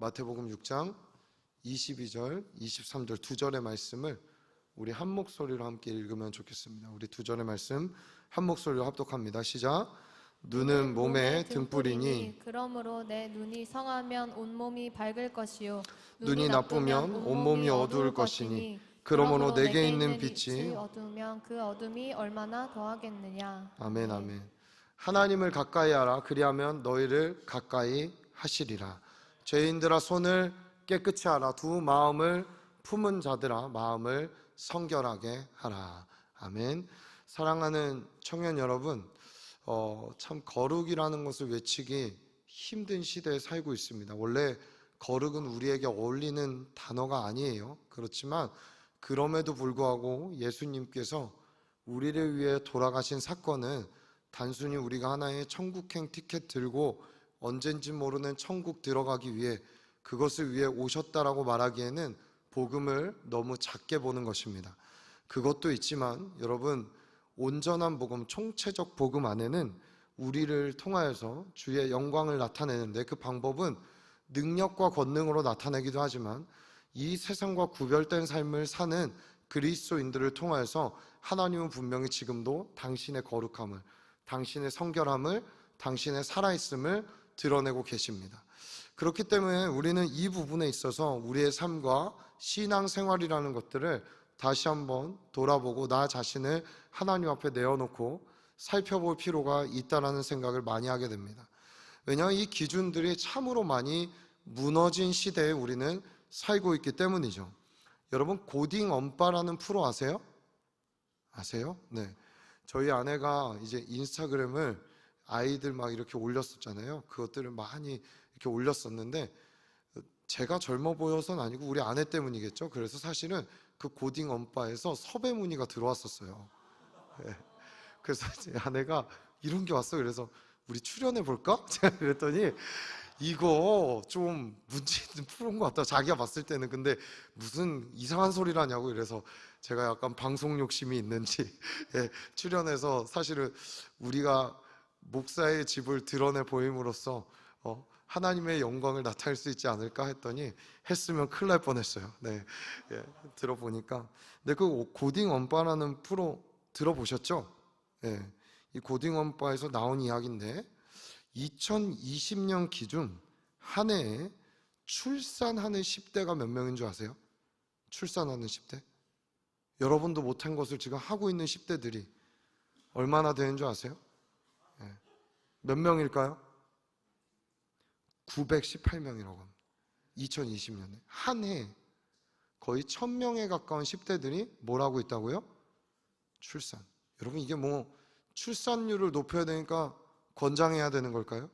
마태복음 6장 22절, 23절 두 절의 말씀을 우리 한 목소리로 함께 읽으면 좋겠습니다. 우리 두 절의 말씀 한 목소리로 합독합니다. 시작. 눈은 몸의 등불이니 그러므로 내 눈이 성하면 온몸이 밝을 것이요 눈이 나쁘면 온몸이 어두울 것이니 그러므로 내게 있는 빛이 어두우면 그 어둠이 얼마나 더하겠느냐. 아멘. 아멘. 하나님을 가까이 하라. 그리하면 너희를 가까이 하시리라. 죄인들아 손을 깨끗이 하라. 두 마음을 품은 자들아 마음을 성결하게 하라. 아멘. 사랑하는 청년 여러분, 참 거룩이라는 것을 외치기 힘든 시대에 살고 있습니다. 원래 거룩은 우리에게 어울리는 단어가 아니에요. 그렇지만 그럼에도 불구하고 예수님께서 우리를 위해 돌아가신 사건은 단순히 우리가 하나의 천국행 티켓 들고 언젠지 모르는 천국 들어가기 위해 그것을 위해 오셨다라고 말하기에는 복음을 너무 작게 보는 것입니다. 그것도 있지만 여러분, 온전한 복음, 총체적 복음 안에는 우리를 통하여서 주의 영광을 나타내는데 그 방법은 능력과 권능으로 나타내기도 하지만 이 세상과 구별된 삶을 사는 그리스도인들을 통하여서 하나님은 분명히 지금도 당신의 거룩함을, 당신의 성결함을, 당신의 살아있음을 드러내고 계십니다. 그렇기 때문에 우리는 이 부분에 있어서 우리의 삶과 신앙생활이라는 것들을 다시 한번 돌아보고 나 자신을 하나님 앞에 내어놓고 살펴볼 필요가 있다는 생각을 많이 하게 됩니다. 왜냐하면 이 기준들이 참으로 많이 무너진 시대에 우리는 살고 있기 때문이죠. 여러분, 고딩 엄빠라는 프로 아세요? 아세요? 네. 저희 아내가 이제 인스타그램을 아이들 막 이렇게 올렸었잖아요. 그것들을 많이 이렇게 올렸었는데 제가 젊어 보여서는 아니고 우리 아내 때문이겠죠. 그래서 사실은 그 고딩 엄빠에서 섭외 문의가 들어왔었어요. 네. 그래서 제 아내가 이런 게 왔어. 그래서 우리 출연해 볼까? 제가 그랬더니 이거 좀 문제 있는 프로인 것 같다. 자기가 봤을 때는. 근데 무슨 이상한 소리를 하냐고. 그래서 제가 약간 방송 욕심이 있는지 예, 출연해서 사실은 우리가 목사의 집을 드러내 보임으로써 하나님의 영광을 나타낼 수 있지 않을까 했더니 했으면 큰일 날 뻔했어요. 네, 예, 들어보니까. 근데 그 고딩 엄빠라는 프로 들어보셨죠? 예, 이 고딩 엄빠에서 나온 이야기인데 2020년 기준 한 해에 출산하는 10대가 몇 명인 줄 아세요? 출산하는 10대? 여러분도 못한 것을 지금 하고 있는 10대들이 얼마나 되는 줄 아세요? 네. 몇 명일까요? 918명이라고 합니다. 2020년에 한 해 거의 1000명에 가까운 10대들이 뭘 하고 있다고요? 출산. 여러분, 이게 뭐 출산율을 높여야 되니까 권장해야 되는 걸까요?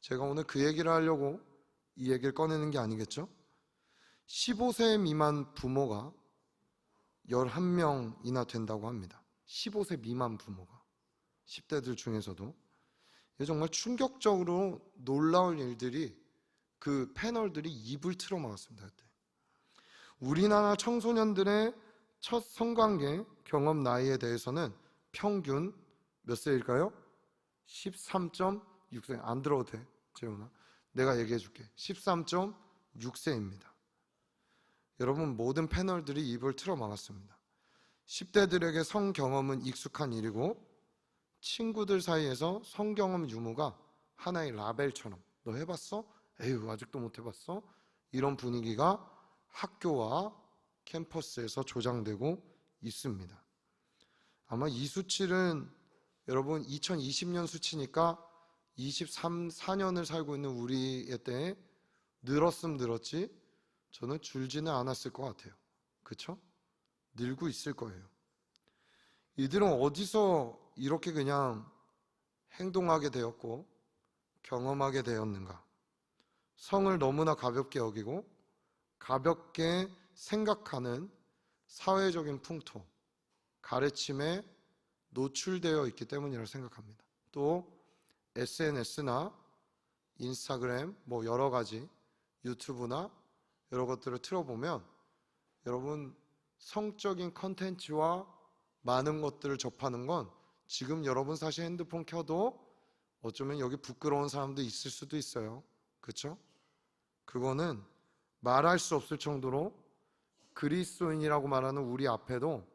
제가 오늘 그 얘기를 하려고 이 얘기를 꺼내는 게 아니겠죠? 15세 미만 부모가 11명이나 된다고 합니다. 15세 미만 부모가. 10대들 중에서도. 이게 정말 충격적으로 놀라운 일들이 그 패널들이 입을 틀어막았습니다. 그때. 우리나라 청소년들의 첫 성관계 경험 나이에 대해서는 평균 몇 세일까요? 13.6세. 안 들어도 돼, 재훈아. 내가 얘기해 줄게. 13.6세입니다. 여러분, 모든 패널들이 입을 틀어막았습니다. 10대들에게 성경험은 익숙한 일이고 친구들 사이에서 성경험 유무가 하나의 라벨처럼, 너 해봤어? 에휴, 아직도 못 해봤어? 이런 분위기가 학교와 캠퍼스에서 조장되고 있습니다. 아마 이 수치는 여러분 2020년 수치니까 23, 4년을 살고 있는 우리의 때에 늘었으면 늘었지 저는 줄지는 않았을 것 같아요. 그렇죠? 늘고 있을 거예요. 이들은 어디서 이렇게 그냥 행동하게 되었고 경험하게 되었는가? 성을 너무나 가볍게 여기고 가볍게 생각하는 사회적인 풍토, 가르침에 노출되어 있기 때문이라고 생각합니다. 또 SNS나 인스타그램, 뭐 여러 가지 유튜브나 여러 것들을 틀어보면 여러분, 성적인 컨텐츠와 많은 것들을 접하는 건 지금 여러분 사실 핸드폰 켜도 어쩌면 여기 부끄러운 사람도 있을 수도 있어요. 그렇죠? 그거는 말할 수 없을 정도로 그리스도인이라고 말하는 우리 앞에도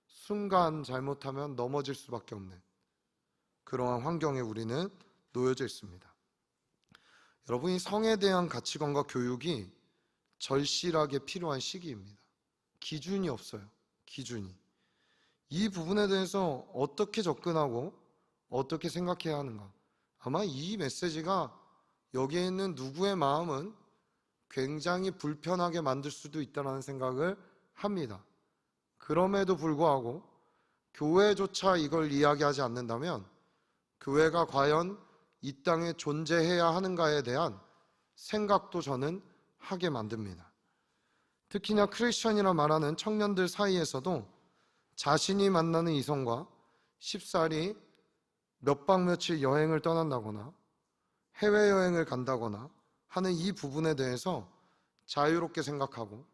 순간 잘못하면 넘어질 수밖에 없는 그러한 환경에 우리는 놓여져 있습니다. 여러분, 이 성에 대한 가치관과 교육이 절실하게 필요한 시기입니다. 기준이 없어요. 기준이. 이 부분에 대해서 어떻게 접근하고 어떻게 생각해야 하는가. 아마 이 메시지가 여기에 있는 누구의 마음은 굉장히 불편하게 만들 수도 있다는 생각을 합니다. 그럼에도 불구하고 교회조차 이걸 이야기하지 않는다면 교회가 과연 이 땅에 존재해야 하는가에 대한 생각도 저는 하게 만듭니다. 특히나 크리스천이라 말하는 청년들 사이에서도 자신이 만나는 이성과 쉽사리 몇 박 며칠 여행을 떠난다거나 해외여행을 간다거나 하는 이 부분에 대해서 자유롭게 생각하고,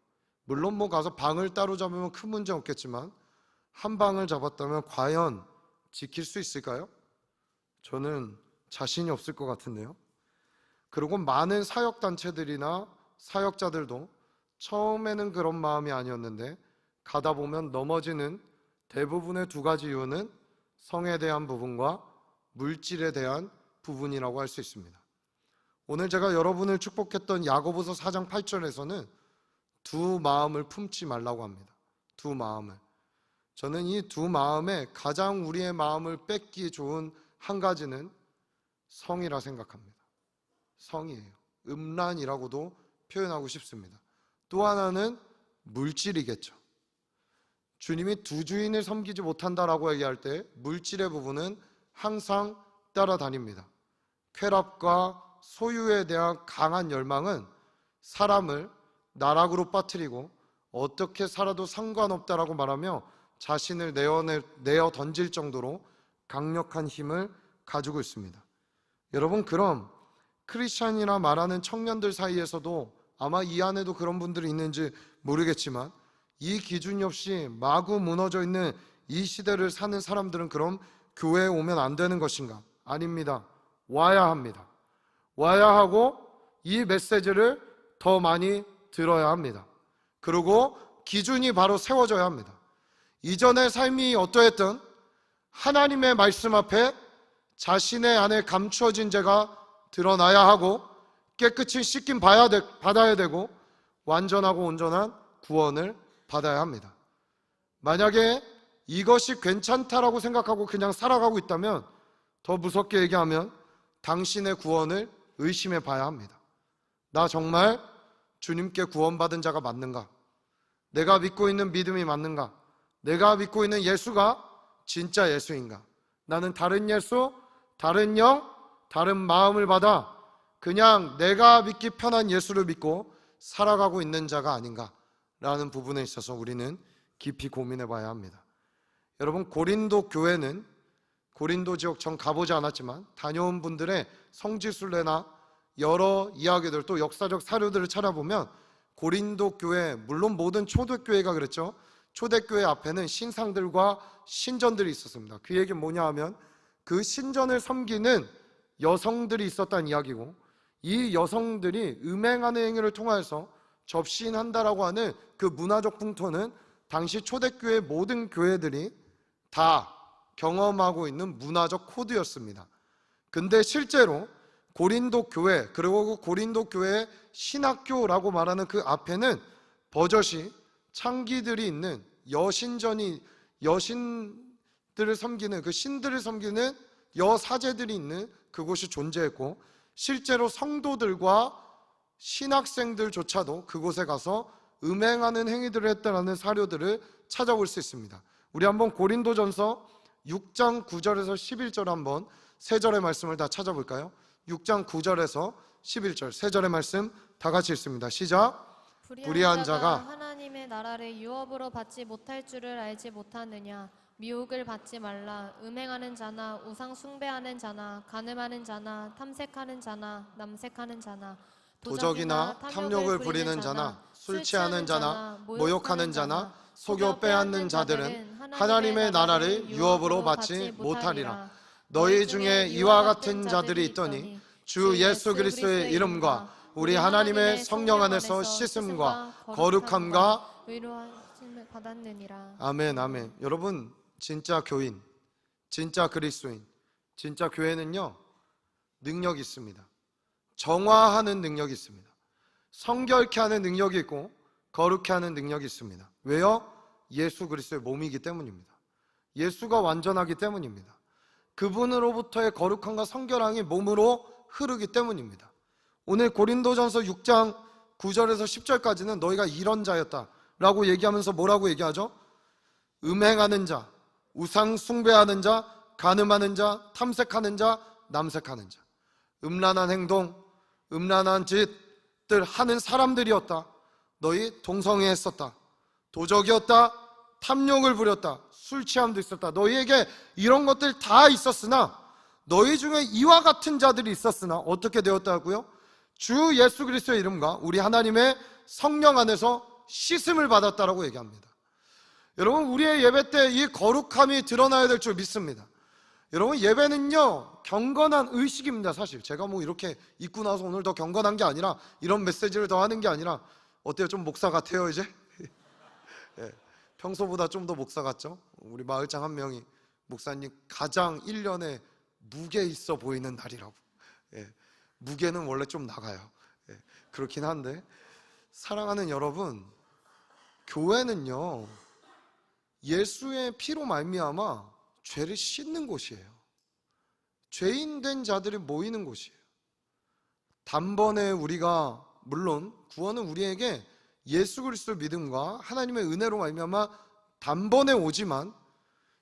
물론 가서 방을 따로 잡으면 큰 문제 없겠지만 한 방을 잡았다면 과연 지킬 수 있을까요? 저는 자신이 없을 것 같은데요. 그리고 많은 사역단체들이나 사역자들도 처음에는 그런 마음이 아니었는데 가다 보면 넘어지는 대부분의 두 가지 이유는 성에 대한 부분과 물질에 대한 부분이라고 할 수 있습니다. 오늘 제가 여러분을 축복했던 야고보서 4장 8절에서는 두 마음을 품지 말라고 합니다. 두 마음을. 저는 이 두 마음에 가장 우리의 마음을 뺏기 좋은 한 가지는 성이라 생각합니다. 성이에요. 음란이라고도 표현하고 싶습니다. 또 하나는 물질이겠죠. 주님이 두 주인을 섬기지 못한다라고 얘기할 때 물질의 부분은 항상 따라다닙니다. 쾌락과 소유에 대한 강한 열망은 사람을 나락으로 빠뜨리고 어떻게 살아도 상관없다라고 말하며 자신을 내어 던질 정도로 강력한 힘을 가지고 있습니다. 여러분, 그럼 크리스찬이라 말하는 청년들 사이에서도 아마 이 안에도 그런 분들이 있는지 모르겠지만 이 기준이 없이 마구 무너져 있는 이 시대를 사는 사람들은 그럼 교회에 오면 안 되는 것인가? 아닙니다. 와야 합니다. 와야 하고 이 메시지를 더 많이 들어야 합니다. 그리고 기준이 바로 세워져야 합니다. 이전의 삶이 어떠했든 하나님의 말씀 앞에 자신의 안에 감추어진 죄가 드러나야 하고 깨끗이 씻김 받아야 되고 완전하고 온전한 구원을 받아야 합니다. 만약에 이것이 괜찮다라고 생각하고 그냥 살아가고 있다면 더 무섭게 얘기하면 당신의 구원을 의심해 봐야 합니다. 나 정말 주님께 구원받은 자가 맞는가? 내가 믿고 있는 믿음이 맞는가? 내가 믿고 있는 예수가 진짜 예수인가? 나는 다른 예수, 다른 영, 다른 마음을 받아 그냥 내가 믿기 편한 예수를 믿고 살아가고 있는 자가 아닌가? 라는 부분에 있어서 우리는 깊이 고민해 봐야 합니다. 여러분, 고린도 교회는 고린도 지역 전 가보지 않았지만 다녀온 분들의 성지순례나 여러 이야기들 또 역사적 사료들을 찾아보면 고린도 교회, 물론 모든 초대교회가 그랬죠. 초대교회 앞에는 신상들과 신전들이 있었습니다. 그 얘기는 뭐냐 하면 그 신전을 섬기는 여성들이 있었다는 이야기고, 이 여성들이 음행하는 행위를 통하여서 접신한다라고 하는 그 문화적 풍토는 당시 초대교회 모든 교회들이 다 경험하고 있는 문화적 코드였습니다. 근데 실제로 고린도 교회, 그리고 그 고린도 교회의 신학교라고 말하는 그 앞에는 버젓이 창기들이 있는 여신들을 섬기는, 그 신들을 섬기는 여사제들이 있는 그곳이 존재했고, 실제로 성도들과 신학생들조차도 그곳에 가서 음행하는 행위들을 했다는 사료들을 찾아볼 수 있습니다. 우리 한번 고린도전서 6장 9절에서 11절 한번 세 절의 말씀을 다 찾아볼까요? 6장 9절에서 11절 세 절의 말씀 다 같이 읽습니다. 시작. 불의한 자가 하나님의 나라를 유업으로 받지 못할 줄을 알지 못하느냐? 미혹을 받지 말라. 음행하는 자나 우상 숭배하는 자나 간음하는 자나 탐색하는 자나 남색하는 자나 도적이나 탐욕을 부리는 자나 술 취하는 자나 모욕하는 자나 속여 빼앗는 자들은 하나님의 나라를 유업으로 받지 못하리라. 너희 중에 이와 같은 자들이 있더니 주 예수 그리스도의 이름과 우리 하나님의 성령 안에서 씻음과 거룩함과 위로하심을 받았느니라. 아멘, 아멘. 여러분, 진짜 교인, 진짜 그리스도인, 진짜 교회는요, 능력이 있습니다. 정화하는 능력이 있습니다. 성결케 하는 능력이 있고 거룩케 하는 능력이 있습니다. 왜요? 예수 그리스도의 몸이기 때문입니다. 예수가 완전하기 때문입니다. 그분으로부터의 거룩함과 성결함이 몸으로 흐르기 때문입니다. 오늘 고린도전서 6장 9절에서 10절까지는 너희가 이런 자였다 라고 얘기하면서 뭐라고 얘기하죠? 음행하는 자, 우상 숭배하는 자, 간음하는 자, 탐색하는 자, 남색하는 자, 음란한 행동, 음란한 짓들 하는 사람들이었다. 너희 동성애했었다, 도적이었다, 탐욕을 부렸다, 술 취함도 있었다. 너희에게 이런 것들 다 있었으나 너희 중에 이와 같은 자들이 있었으나 어떻게 되었다고요? 주 예수 그리스도의 이름과 우리 하나님의 성령 안에서 씻음을 받았다라고 얘기합니다. 여러분, 우리의 예배 때 이 거룩함이 드러나야 될 줄 믿습니다. 여러분, 예배는요 경건한 의식입니다. 사실 제가 뭐 이렇게 입고 나서 오늘 더 경건한 게 아니라, 이런 메시지를 더 하는 게 아니라, 어때요? 좀 목사 같아요 이제? 네, 평소보다 좀 더 목사 같죠? 우리 마을장 한 명이 목사님 가장 1년에 무게 있어 보이는 날이라고. 예, 무게는 원래 좀 나가요. 예, 그렇긴 한데, 사랑하는 여러분, 교회는요 예수의 피로 말미암아 죄를 씻는 곳이에요. 죄인 된 자들이 모이는 곳이에요. 단번에 우리가, 물론 구원은 우리에게 예수 그리스도 믿음과 하나님의 은혜로 말미암아 단번에 오지만,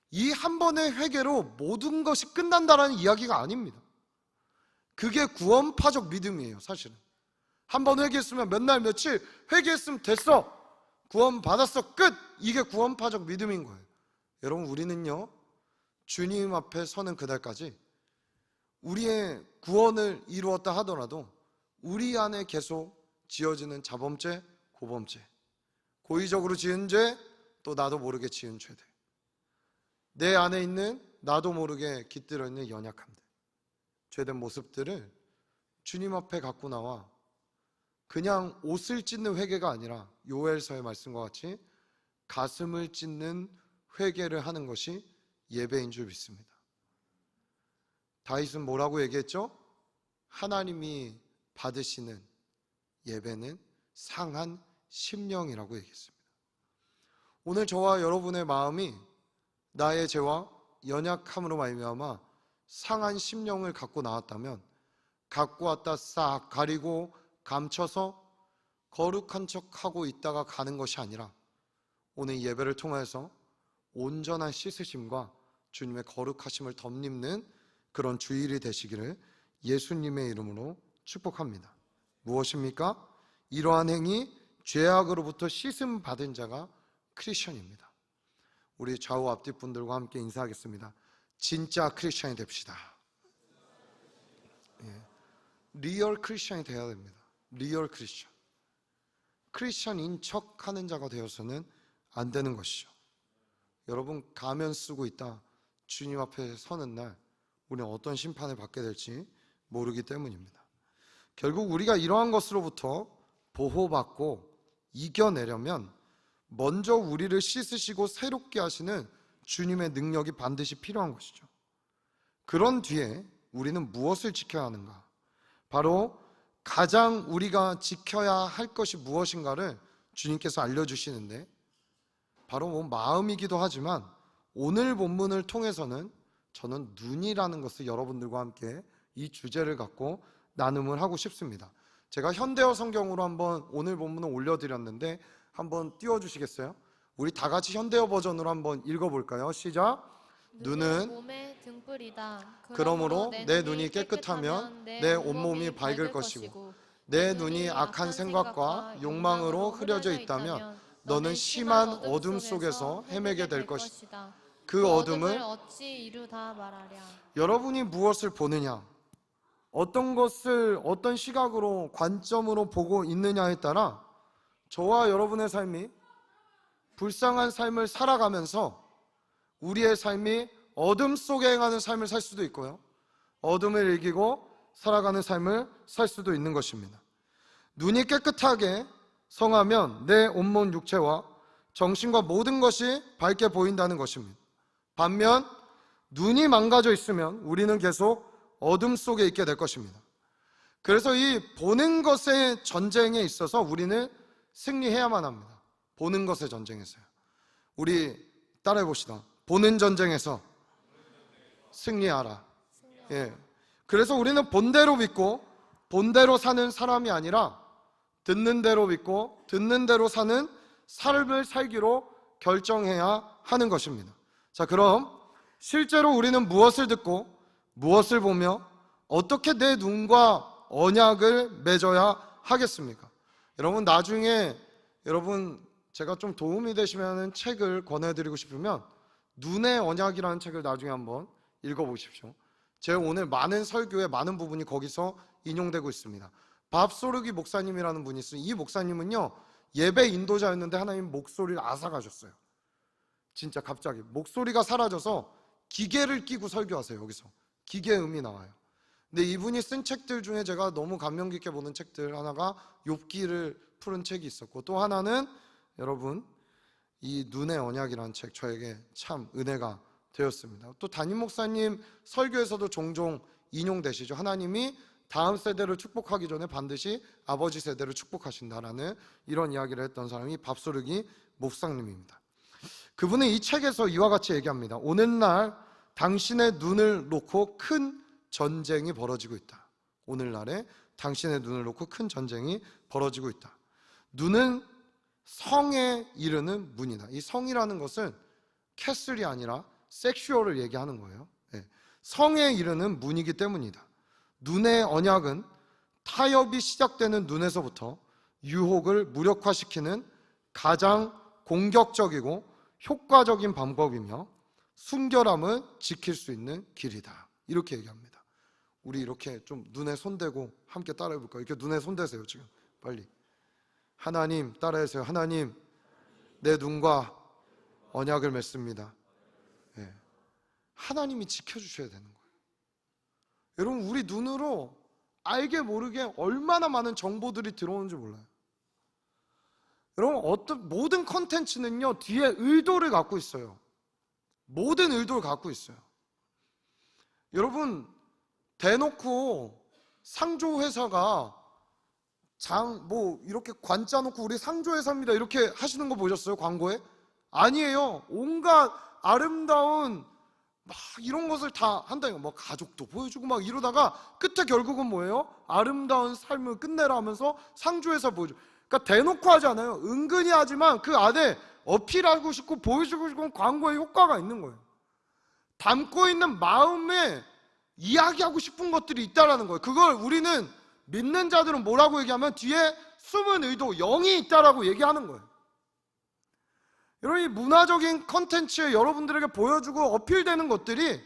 이 한 번의 회개로 모든 것이 끝난다라는 이야기가 아닙니다. 그게 구원파적 믿음이에요. 사실은 한 번 회개했으면 몇 날 며칠 회개했으면 됐어, 구원 받았어, 끝. 이게 구원파적 믿음인 거예요. 여러분, 우리는요 주님 앞에 서는 그날까지 우리의 구원을 이루었다 하더라도 우리 안에 계속 지어지는 자범죄, 고범죄, 고의적으로 지은 죄, 또 나도 모르게 지은 죄들, 내 안에 있는 나도 모르게 깃들어 있는 연약함들, 죄된 모습들을 주님 앞에 갖고 나와 그냥 옷을 찢는 회개가 아니라 요엘서의 말씀과 같이 가슴을 찢는 회개를 하는 것이 예배인 줄 믿습니다. 다윗은 뭐라고 얘기했죠? 하나님이 받으시는 예배는 상한 심령이라고 얘기했습니다. 오늘 저와 여러분의 마음이 나의 죄와 연약함으로 말미암아 상한 심령을 갖고 나왔다면, 갖고 왔다 싹 가리고 감춰서 거룩한 척하고 있다가 가는 것이 아니라, 오늘 예배를 통해서 온전한 씻으심과 주님의 거룩하심을 덧입는 그런 주일이 되시기를 예수님의 이름으로 축복합니다. 무엇입니까? 이러한 행위, 죄악으로부터 씻음 받은 자가 크리스천입니다. 우리 좌우 앞뒤 분들과 함께 인사하겠습니다. 진짜 크리스천이 됩시다. 예. 리얼 크리스천이 되어야 됩니다. 리얼 크리스천. 크리스천인 척하는 자가 되어서는 안 되는 것이죠. 여러분, 가면 쓰고 있다 주님 앞에 서는 날 우리는 어떤 심판을 받게 될지 모르기 때문입니다. 결국 우리가 이러한 것으로부터 보호받고 이겨내려면 먼저 우리를 씻으시고 새롭게 하시는 주님의 능력이 반드시 필요한 것이죠. 그런 뒤에 우리는 무엇을 지켜야 하는가? 바로 가장 우리가 지켜야 할 것이 무엇인가를 주님께서 알려주시는데, 바로 뭐 마음이기도 하지만 오늘 본문을 통해서는 저는 눈이라는 것을 여러분들과 함께 이 주제를 갖고 나눔을 하고 싶습니다. 제가 현대어 성경으로 한번 오늘 본문을 올려드렸는데 한번 띄워주시겠어요? 우리 다 같이 현대어 버전으로 한번 읽어볼까요? 시작. 눈은 몸의 등불이다. 그러므로 내 눈이 깨끗하면 내 온몸이 밝을 것이고, 내 눈이 악한 생각과 욕망으로 흐려져 있다면 너는 심한 어둠 속에서 헤매게 될 것이다. 그 어둠을 어찌 이루다 말하랴. 여러분이 무엇을 보느냐, 어떤 것을 어떤 시각으로 관점으로 보고 있느냐에 따라 저와 여러분의 삶이 불쌍한 삶을 살아가면서 우리의 삶이 어둠 속에 행하는 삶을 살 수도 있고요, 어둠을 이기고 살아가는 삶을 살 수도 있는 것입니다. 눈이 깨끗하게 성하면 내 온몸 육체와 정신과 모든 것이 밝게 보인다는 것입니다. 반면 눈이 망가져 있으면 우리는 계속 어둠 속에 있게 될 것입니다. 그래서 이 보는 것의 전쟁에 있어서 우리는 승리해야만 합니다. 보는 것의 전쟁에서요. 우리 따라해 봅시다. 보는 전쟁에서 승리하라. 예. 그래서 우리는 본대로 믿고 본대로 사는 사람이 아니라 듣는 대로 믿고 듣는 대로 사는 삶을 살기로 결정해야 하는 것입니다. 자, 그럼 실제로 우리는 무엇을 듣고 무엇을 보며 어떻게 내 눈과 언약을 맺어야 하겠습니까? 여러분, 나중에 여러분 제가 좀 도움이 되시면 책을 권해드리고 싶으면 눈의 언약이라는 책을 나중에 한번 읽어보십시오. 제가 오늘 많은 설교의 많은 부분이 거기서 인용되고 있습니다. 밥소르기 목사님이라는 분이 있어요. 이 목사님은요, 예배 인도자였는데 하나님 목소리를 앗아가셨어요. 진짜 갑자기 목소리가 사라져서 기계를 끼고 설교하세요. 여기서 기계음이 나와요. 근데 이분이 쓴 책들 중에 제가 너무 감명 깊게 보는 책들 하나가 욥기를 푸른 책이 있었고, 또 하나는 여러분 이 눈의 언약이라는 책, 저에게 참 은혜가 되었습니다. 또 담임 목사님 설교에서도 종종 인용되시죠. 하나님이 다음 세대를 축복하기 전에 반드시 아버지 세대를 축복하신다라는 이런 이야기를 했던 사람이 밥소르기 목사님입니다. 그분은 이 책에서 이와 같이 얘기합니다. 오늘날 당신의 눈을 놓고 큰 전쟁이 벌어지고 있다. 오늘날에 당신의 눈을 놓고 큰 전쟁이 벌어지고 있다. 눈은 성에 이르는 문이다. 이 성이라는 것은 캐슬이 아니라 섹슈얼을 얘기하는 거예요. 성에 이르는 문이기 때문이다. 눈의 언약은 타협이 시작되는 눈에서부터 유혹을 무력화시키는 가장 공격적이고 효과적인 방법이며 순결함을 지킬 수 있는 길이다. 이렇게 얘기합니다. 우리 이렇게 좀 눈에 손대고 함께 따라해 볼까요? 이렇게 눈에 손대세요. 지금 빨리. 하나님, 따라해주세요. 하나님, 내 눈과 언약을 맺습니다. 네. 하나님이 지켜주셔야 되는 거예요. 여러분, 우리 눈으로 알게 모르게 얼마나 많은 정보들이 들어오는지 몰라요. 여러분, 모든 컨텐츠는요 뒤에 의도를 갖고 있어요. 모든 의도를 갖고 있어요. 여러분, 대놓고 상조회사가 이렇게 관짜 놓고 우리 상조회사입니다 이렇게 하시는 거 보셨어요? 광고에? 아니에요. 온갖 아름다운 이런 것을 다 한다니까. 가족도 보여주고 이러다가 끝에 결국은 뭐예요? 아름다운 삶을 끝내라 하면서 상조회사 보여줘. 그러니까 대놓고 하지 않아요. 은근히 하지만 그 안에 어필하고 싶고 보여주고 싶은 광고의 효과가 있는 거예요. 담고 있는 마음에 이야기하고 싶은 것들이 있다라는 거예요. 그걸 우리는 믿는 자들은 뭐라고 얘기하면 뒤에 숨은 의도, 영이 있다라고 얘기하는 거예요. 여러분, 이 문화적인 컨텐츠에 여러분들에게 보여주고 어필되는 것들이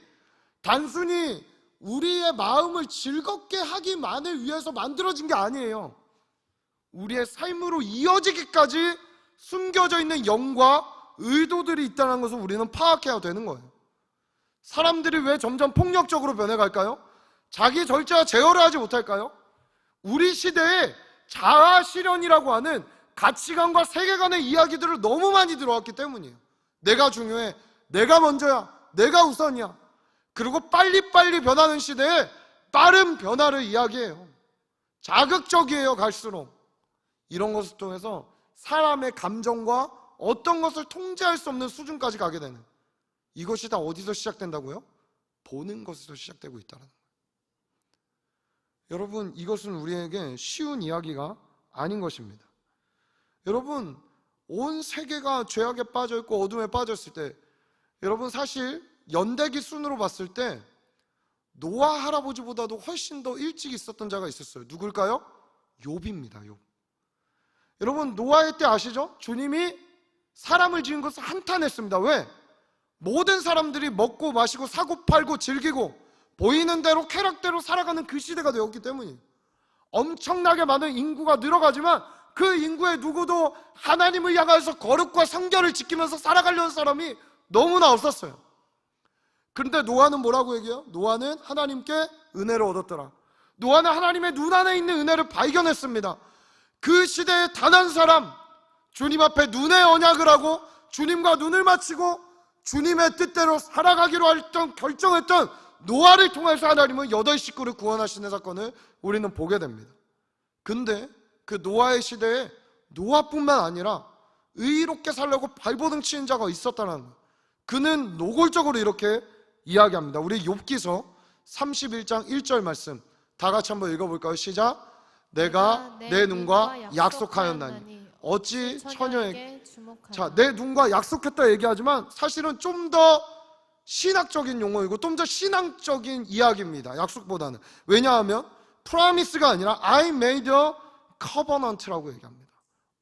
단순히 우리의 마음을 즐겁게 하기만을 위해서 만들어진 게 아니에요. 우리의 삶으로 이어지기까지 숨겨져 있는 영과 의도들이 있다는 것을 우리는 파악해야 되는 거예요. 사람들이 왜 점점 폭력적으로 변해갈까요? 자기 절제와 제어를 하지 못할까요? 우리 시대에 자아 실현이라고 하는 가치관과 세계관의 이야기들을 너무 많이 들어왔기 때문이에요. 내가 중요해, 내가 먼저야, 내가 우선이야. 그리고 빨리빨리 변하는 시대에 빠른 변화를 이야기해요. 자극적이에요, 갈수록. 이런 것을 통해서 사람의 감정과 어떤 것을 통제할 수 없는 수준까지 가게 되는, 이것이 다 어디서 시작된다고요? 보는 것에서 시작되고 있다는 거예요. 여러분, 이것은 우리에게 쉬운 이야기가 아닌 것입니다. 여러분, 온 세계가 죄악에 빠져 있고 어둠에 빠졌을 때, 여러분 사실 연대기 순으로 봤을 때 노아 할아버지보다도 훨씬 더 일찍 있었던 자가 있었어요. 누굴까요? 욥입니다. 욥. 여러분, 노아의 때 아시죠? 주님이 사람을 지은 것을 한탄했습니다. 왜? 모든 사람들이 먹고 마시고 사고 팔고 즐기고 보이는 대로 쾌락대로 살아가는 그 시대가 되었기 때문이에요. 엄청나게 많은 인구가 늘어가지만 그 인구의 누구도 하나님을 향해서 거룩과 성결을 지키면서 살아가려는 사람이 너무나 없었어요. 그런데 노아는 뭐라고 얘기해요? 노아는 하나님께 은혜를 얻었더라. 노아는 하나님의 눈 안에 있는 은혜를 발견했습니다. 그 시대에 단 한 사람, 주님 앞에 눈의 언약을 하고 주님과 눈을 맞추고 주님의 뜻대로 살아가기로 결정했던 노아를 통해서 하나님은 8식구를 구원하시는 사건을 우리는 보게 됩니다. 근데 그 노아의 시대에 노아뿐만 아니라 의롭게 살려고 발버둥 치는 자가 있었다는 거예요. 그는 노골적으로 이렇게 이야기합니다. 우리 욥기서 31장 1절 말씀 다 같이 한번 읽어볼까요? 시작. 내가 내 눈과 약속하였나니 어찌 처녀에게. 자, 내 눈과 약속했다 얘기하지만 사실은 좀 더 신학적인 용어이고 좀 더 신앙적인 이야기입니다. 약속보다는. 왜냐하면 promise가 아니라 I made a covenant라고 얘기합니다.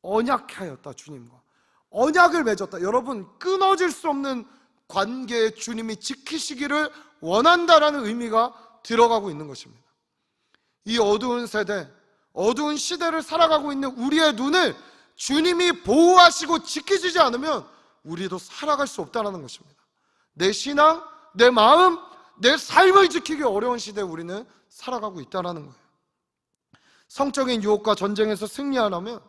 언약하였다. 주님과 언약을 맺었다. 여러분, 끊어질 수 없는 관계에 주님이 지키시기를 원한다라는 의미가 들어가고 있는 것입니다. 이 어두운 세대, 어두운 시대를 살아가고 있는 우리의 눈을 주님이 보호하시고 지키시지 않으면 우리도 살아갈 수 없다는 것입니다. 내 신앙, 내 마음, 내 삶을 지키기 어려운 시대에 우리는 살아가고 있다는 거예요. 성적인 유혹과 전쟁에서 승리하려면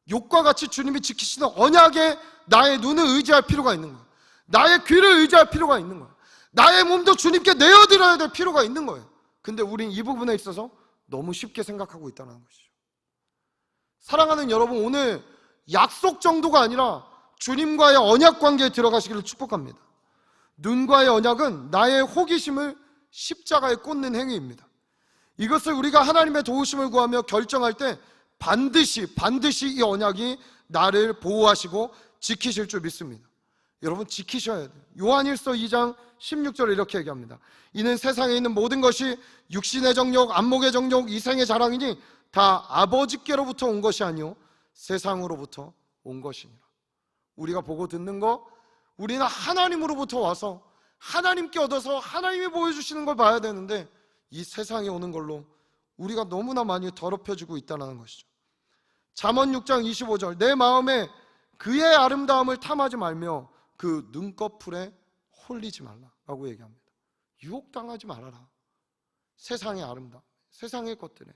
욥과 같이 주님이 지키시는 언약에 나의 눈을 의지할 필요가 있는 거예요. 나의 귀를 의지할 필요가 있는 거예요. 나의 몸도 주님께 내어드려야 될 필요가 있는 거예요. 근데 우린 이 부분에 있어서 너무 쉽게 생각하고 있다는 것이죠. 사랑하는 여러분, 오늘 약속 정도가 아니라 주님과의 언약 관계에 들어가시기를 축복합니다. 눈과의 언약은 나의 호기심을 십자가에 꽂는 행위입니다. 이것을 우리가 하나님의 도우심을 구하며 결정할 때 반드시 이 언약이 나를 보호하시고 지키실 줄 믿습니다. 여러분, 지키셔야 돼요. 요한일서 2장 16절에 이렇게 얘기합니다. 이는 세상에 있는 모든 것이 육신의 정욕, 안목의 정욕, 이생의 자랑이니 다 아버지께로부터 온 것이 아니요 세상으로부터 온 것이니라. 우리가 보고 듣는 거, 우리는 하나님으로부터 와서 하나님께 얻어서 하나님이 보여주시는 걸 봐야 되는데 이 세상에 오는 걸로 우리가 너무나 많이 더럽혀지고 있다는 것이죠. 잠언 6장 25절, 내 마음에 그의 아름다움을 탐하지 말며 그 눈꺼풀에 홀리지 말라라고 얘기합니다. 유혹당하지 말아라. 세상의 아름다움, 세상의 것들에,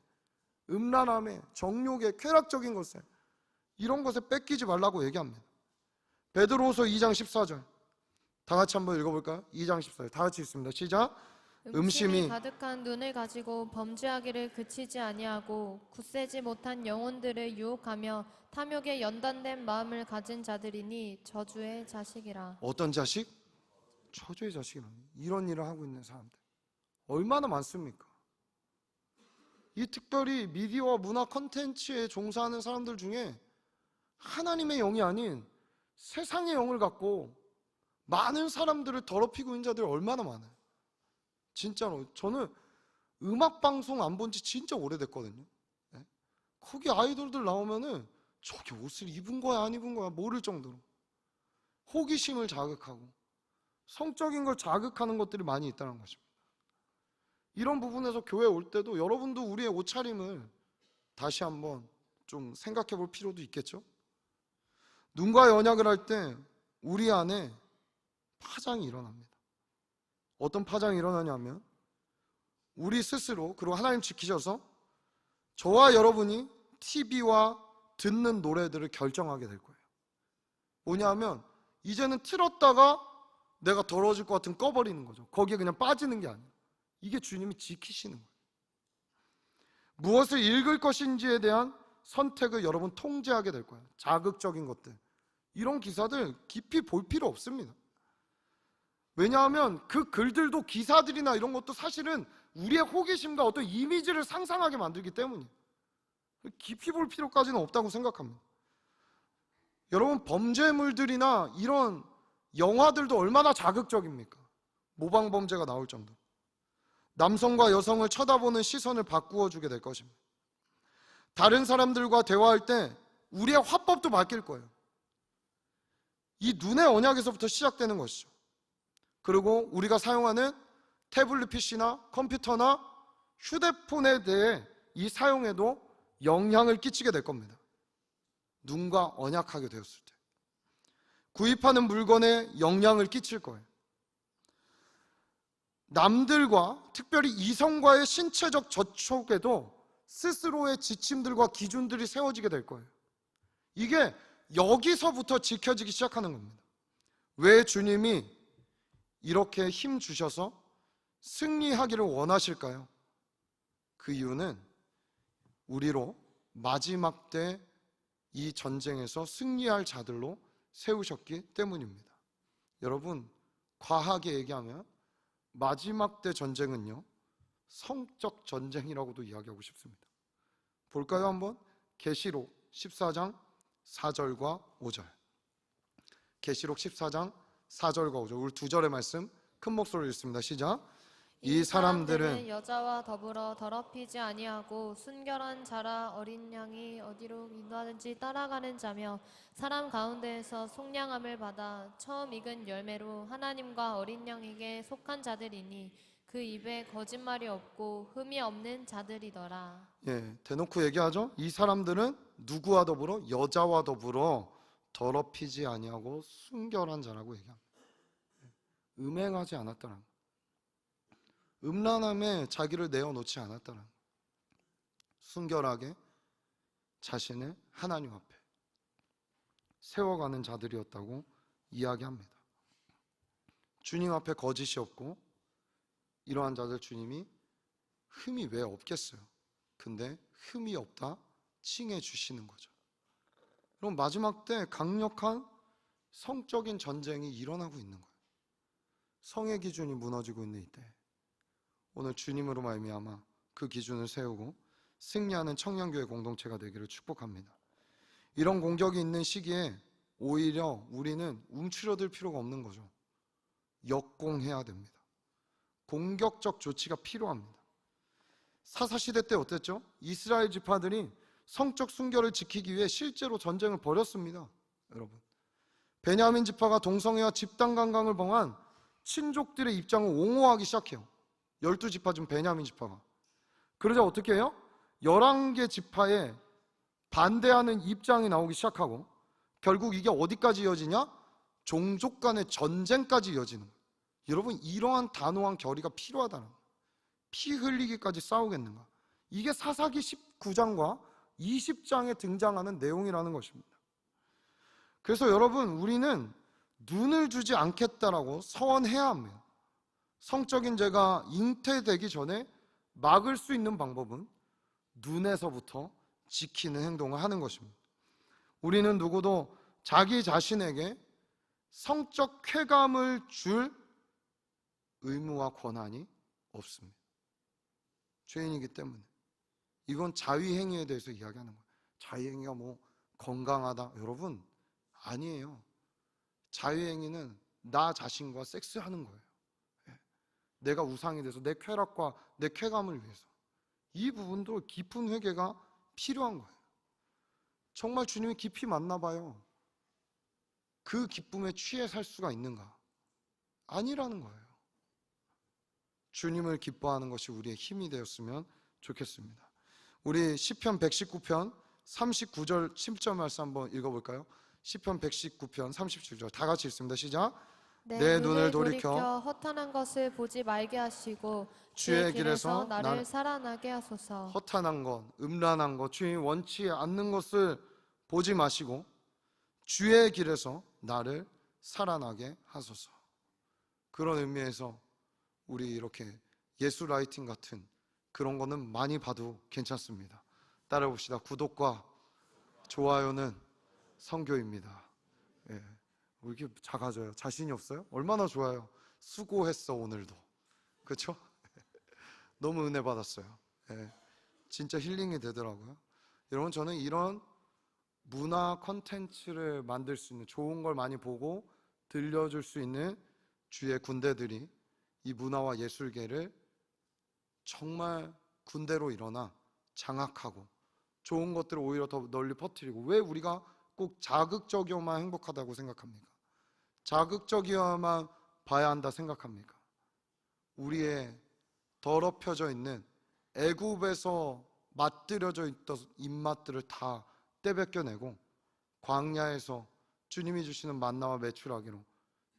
음란함에, 정욕에, 쾌락적인 것에, 이런 것에 뺏기지 말라고 얘기합니다. 베드로후서 2장 14절 다 같이 한번 읽어볼까요? 2장 14절 다 같이 읽습니다. 시작. 음심이 가득한 눈을 가지고 범죄하기를 그치지 아니하고 굳세지 못한 영혼들을 유혹하며 탐욕에 연단된 마음을 가진 자들이니 저주의 자식이라. 어떤 자식? 저주의 자식이라니. 이런 일을 하고 있는 사람들 얼마나 많습니까? 이 특별히 미디어와 문화 콘텐츠에 종사하는 사람들 중에 하나님의 영이 아닌 세상의 영을 갖고 많은 사람들을 더럽히고 있는 자들이 얼마나 많아요. 진짜로 저는 음악방송 안 본 지 진짜 오래됐거든요. 네? 거기 아이돌들 나오면은 저게 옷을 입은 거야 안 입은 거야 모를 정도로 호기심을 자극하고 성적인 걸 자극하는 것들이 많이 있다는 것입니다. 이런 부분에서 교회 올 때도 여러분도 우리의 옷차림을 다시 한번 좀 생각해 볼 필요도 있겠죠. 눈과의 언약을 할 때 우리 안에 파장이 일어납니다. 어떤 파장이 일어나냐면 우리 스스로, 그리고 하나님 지키셔서 저와 여러분이 TV와 듣는 노래들을 결정하게 될 거예요. 뭐냐면 이제는 틀었다가 내가 더러워질 것 같으면 꺼버리는 거죠. 거기에 그냥 빠지는 게 아니에요. 이게 주님이 지키시는 거예요. 무엇을 읽을 것인지에 대한 선택을 여러분 통제하게 될 거예요. 자극적인 것들, 이런 기사들 깊이 볼 필요 없습니다. 왜냐하면 그 글들도, 기사들이나 이런 것도 사실은 우리의 호기심과 어떤 이미지를 상상하게 만들기 때문이에요. 깊이 볼 필요까지는 없다고 생각합니다. 여러분, 범죄물들이나 이런 영화들도 얼마나 자극적입니까? 모방범죄가 나올 정도. 남성과 여성을 쳐다보는 시선을 바꾸어 주게 될 것입니다. 다른 사람들과 대화할 때 우리의 화법도 바뀔 거예요. 이 눈의 언약에서부터 시작되는 것이죠. 그리고 우리가 사용하는 태블릿 PC나 컴퓨터나 휴대폰에 대해 이 사용에도 영향을 끼치게 될 겁니다. 눈과 언약하게 되었을 때 구입하는 물건에 영향을 끼칠 거예요. 남들과, 특별히 이성과의 신체적 접촉에도 스스로의 지침들과 기준들이 세워지게 될 거예요. 이게 여기서부터 지켜지기 시작하는 겁니다. 왜 주님이 이렇게 힘 주셔서 승리하기를 원하실까요? 그 이유는 우리로 마지막 때 이 전쟁에서 승리할 자들로 세우셨기 때문입니다. 여러분, 과하게 얘기하면 마지막 때 전쟁은요, 성적 전쟁이라고도 이야기하고 싶습니다. 볼까요? 한번 계시록 14장 4절과 5절. 계시록 14장 4절과 5절. 우리 두 절의 말씀 큰 목소리로 읽습니다. 시작. 이 사람들은 여자와 더불어 더럽히지 아니하고 순결한 자라 어린 양이 어디로 인도하든지 따라가는 자며 사람 가운데에서 속량함을 받아 처음 익은 열매로 하나님과 어린 양에게 속한 자들이니 그 입에 거짓말이 없고 흠이 없는 자들이더라. 예, 대놓고 얘기하죠. 이 사람들은 누구와 더불어? 여자와 더불어 더럽히지 아니하고 순결한 자라고 얘기합니다. 음행하지 않았다는 거. 음란함에 자기를 내어놓지 않았다는 거. 순결하게 자신을 하나님 앞에 세워가는 자들이었다고 이야기합니다. 주님 앞에 거짓이 없고 이러한 자들 주님이 흠이 왜 없겠어요? 근데 흠이 없다 칭해 주시는 거죠. 그럼 마지막 때 강력한 성적인 전쟁이 일어나고 있는 거예요. 성의 기준이 무너지고 있는 이때 오늘 주님으로 말미암아 그 기준을 세우고 승리하는 청년교회 공동체가 되기를 축복합니다. 이런 공격이 있는 시기에 오히려 우리는 움츠러들 필요가 없는 거죠. 역공해야 됩니다. 공격적 조치가 필요합니다. 사사시대 때 어땠죠? 이스라엘 지파들이 성적 순결을 지키기 위해 실제로 전쟁을 벌였습니다. 여러분, 베냐민 지파가 동성애와 집단 강간을 범한 친족들의 입장을 옹호하기 시작해요. 12지파 중 베냐민 지파가. 그러자 어떻게 해요? 11개 지파에 반대하는 입장이 나오기 시작하고 결국 이게 어디까지 이어지냐? 종족 간의 전쟁까지 이어지는 거예요. 여러분, 이러한 단호한 결의가 필요하다는 거예요. 피 흘리기까지 싸우겠는가? 이게 사사기 19장과 20장에 등장하는 내용이라는 것입니다. 그래서 여러분, 우리는 눈을 주지 않겠다라고 서원해야 합니다. 성적인 죄가 잉태되기 전에 막을 수 있는 방법은 눈에서부터 지키는 행동을 하는 것입니다. 우리는 누구도 자기 자신에게 성적 쾌감을 줄 의무와 권한이 없습니다. 죄인이기 때문에. 이건 자위행위에 대해서 이야기하는 거예요. 자위행위가 뭐 건강하다. 여러분, 아니에요. 자위행위는 나 자신과 섹스하는 거예요. 내가 우상이 돼서 내 쾌락과 내 쾌감을 위해서. 이 부분도 깊은 회개가 필요한 거예요. 정말 주님이 깊이 맞나 봐요. 그 기쁨에 취해 살 수가 있는가? 아니라는 거예요. 주님을 기뻐하는 것이 우리의 힘이 되었으면 좋겠습니다. 우리 시편 119편 39절 10절 말씀 한번 읽어볼까요? 시편 119편 37절 다 같이 읽습니다. 시작. 내 눈을 돌이켜 허탄한 것을 보지 말게 하시고 주의 길에서 나를 살아나게 하소서. 허탄한 것, 음란한 것, 주님이 원치 않는 것을 보지 마시고 주의 길에서 나를 살아나게 하소서. 그런 의미에서 우리 이렇게 예수 라이팅 같은 그런 거는 많이 봐도 괜찮습니다. 따라 봅시다. 구독과 좋아요는 선교입니다. 예. 왜 이렇게 작아져요? 자신이 없어요? 얼마나 좋아요. 수고했어 오늘도. 그렇죠? 너무 은혜 받았어요. 예. 진짜 힐링이 되더라고요. 여러분, 저는 이런 문화 컨텐츠를 만들 수 있는, 좋은 걸 많이 보고 들려줄 수 있는 주의 군대들이 이 문화와 예술계를 정말 군대로 일어나 장악하고 좋은 것들을 오히려 더 널리 퍼뜨리고. 왜 우리가 꼭 자극적이어만 행복하다고 생각합니까? 자극적이어만 봐야 한다 생각합니까? 우리의 더럽혀져 있는 애굽에서 맛들여져 있던 입맛들을 다 떼벗겨내고 광야에서 주님이 주시는 만나와 메추라기로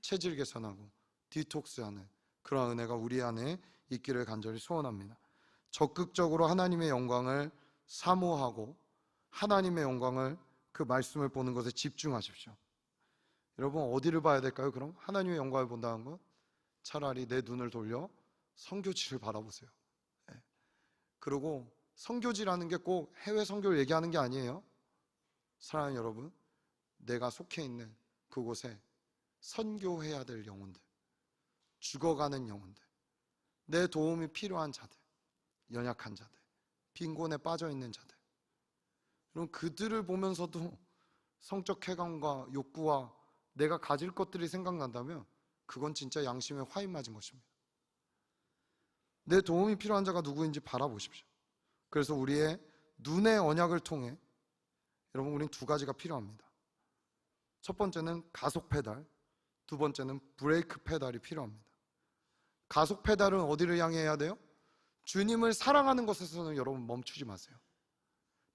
체질 개선하고 디톡스하는 그런 은혜가 우리 안에 있기를 간절히 소원합니다. 적극적으로 하나님의 영광을 사모하고 하나님의 영광을, 그 말씀을 보는 것에 집중하십시오. 여러분 어디를 봐야 될까요? 그럼 하나님의 영광을 본다는 건 차라리 내 눈을 돌려 선교지를 바라보세요. 네. 그리고 선교지라는 게 꼭 해외 선교를 얘기하는 게 아니에요. 사랑하는 여러분, 내가 속해 있는 그곳에 선교해야 될 영혼들, 죽어가는 영혼들, 내 도움이 필요한 자들, 연약한 자들, 빈곤에 빠져 있는 자들, 그럼 그들을 보면서도 성적 쾌감과 욕구와 내가 가질 것들이 생각난다면 그건 진짜 양심에 화인 맞은 것입니다. 내 도움이 필요한 자가 누구인지 바라보십시오. 그래서 우리의 눈의 언약을 통해 여러분, 우린 두 가지가 필요합니다. 첫 번째는 가속 페달, 두 번째는 브레이크 페달이 필요합니다. 가속 페달은 어디를 향해 해야 돼요? 주님을 사랑하는 것에서는 여러분 멈추지 마세요.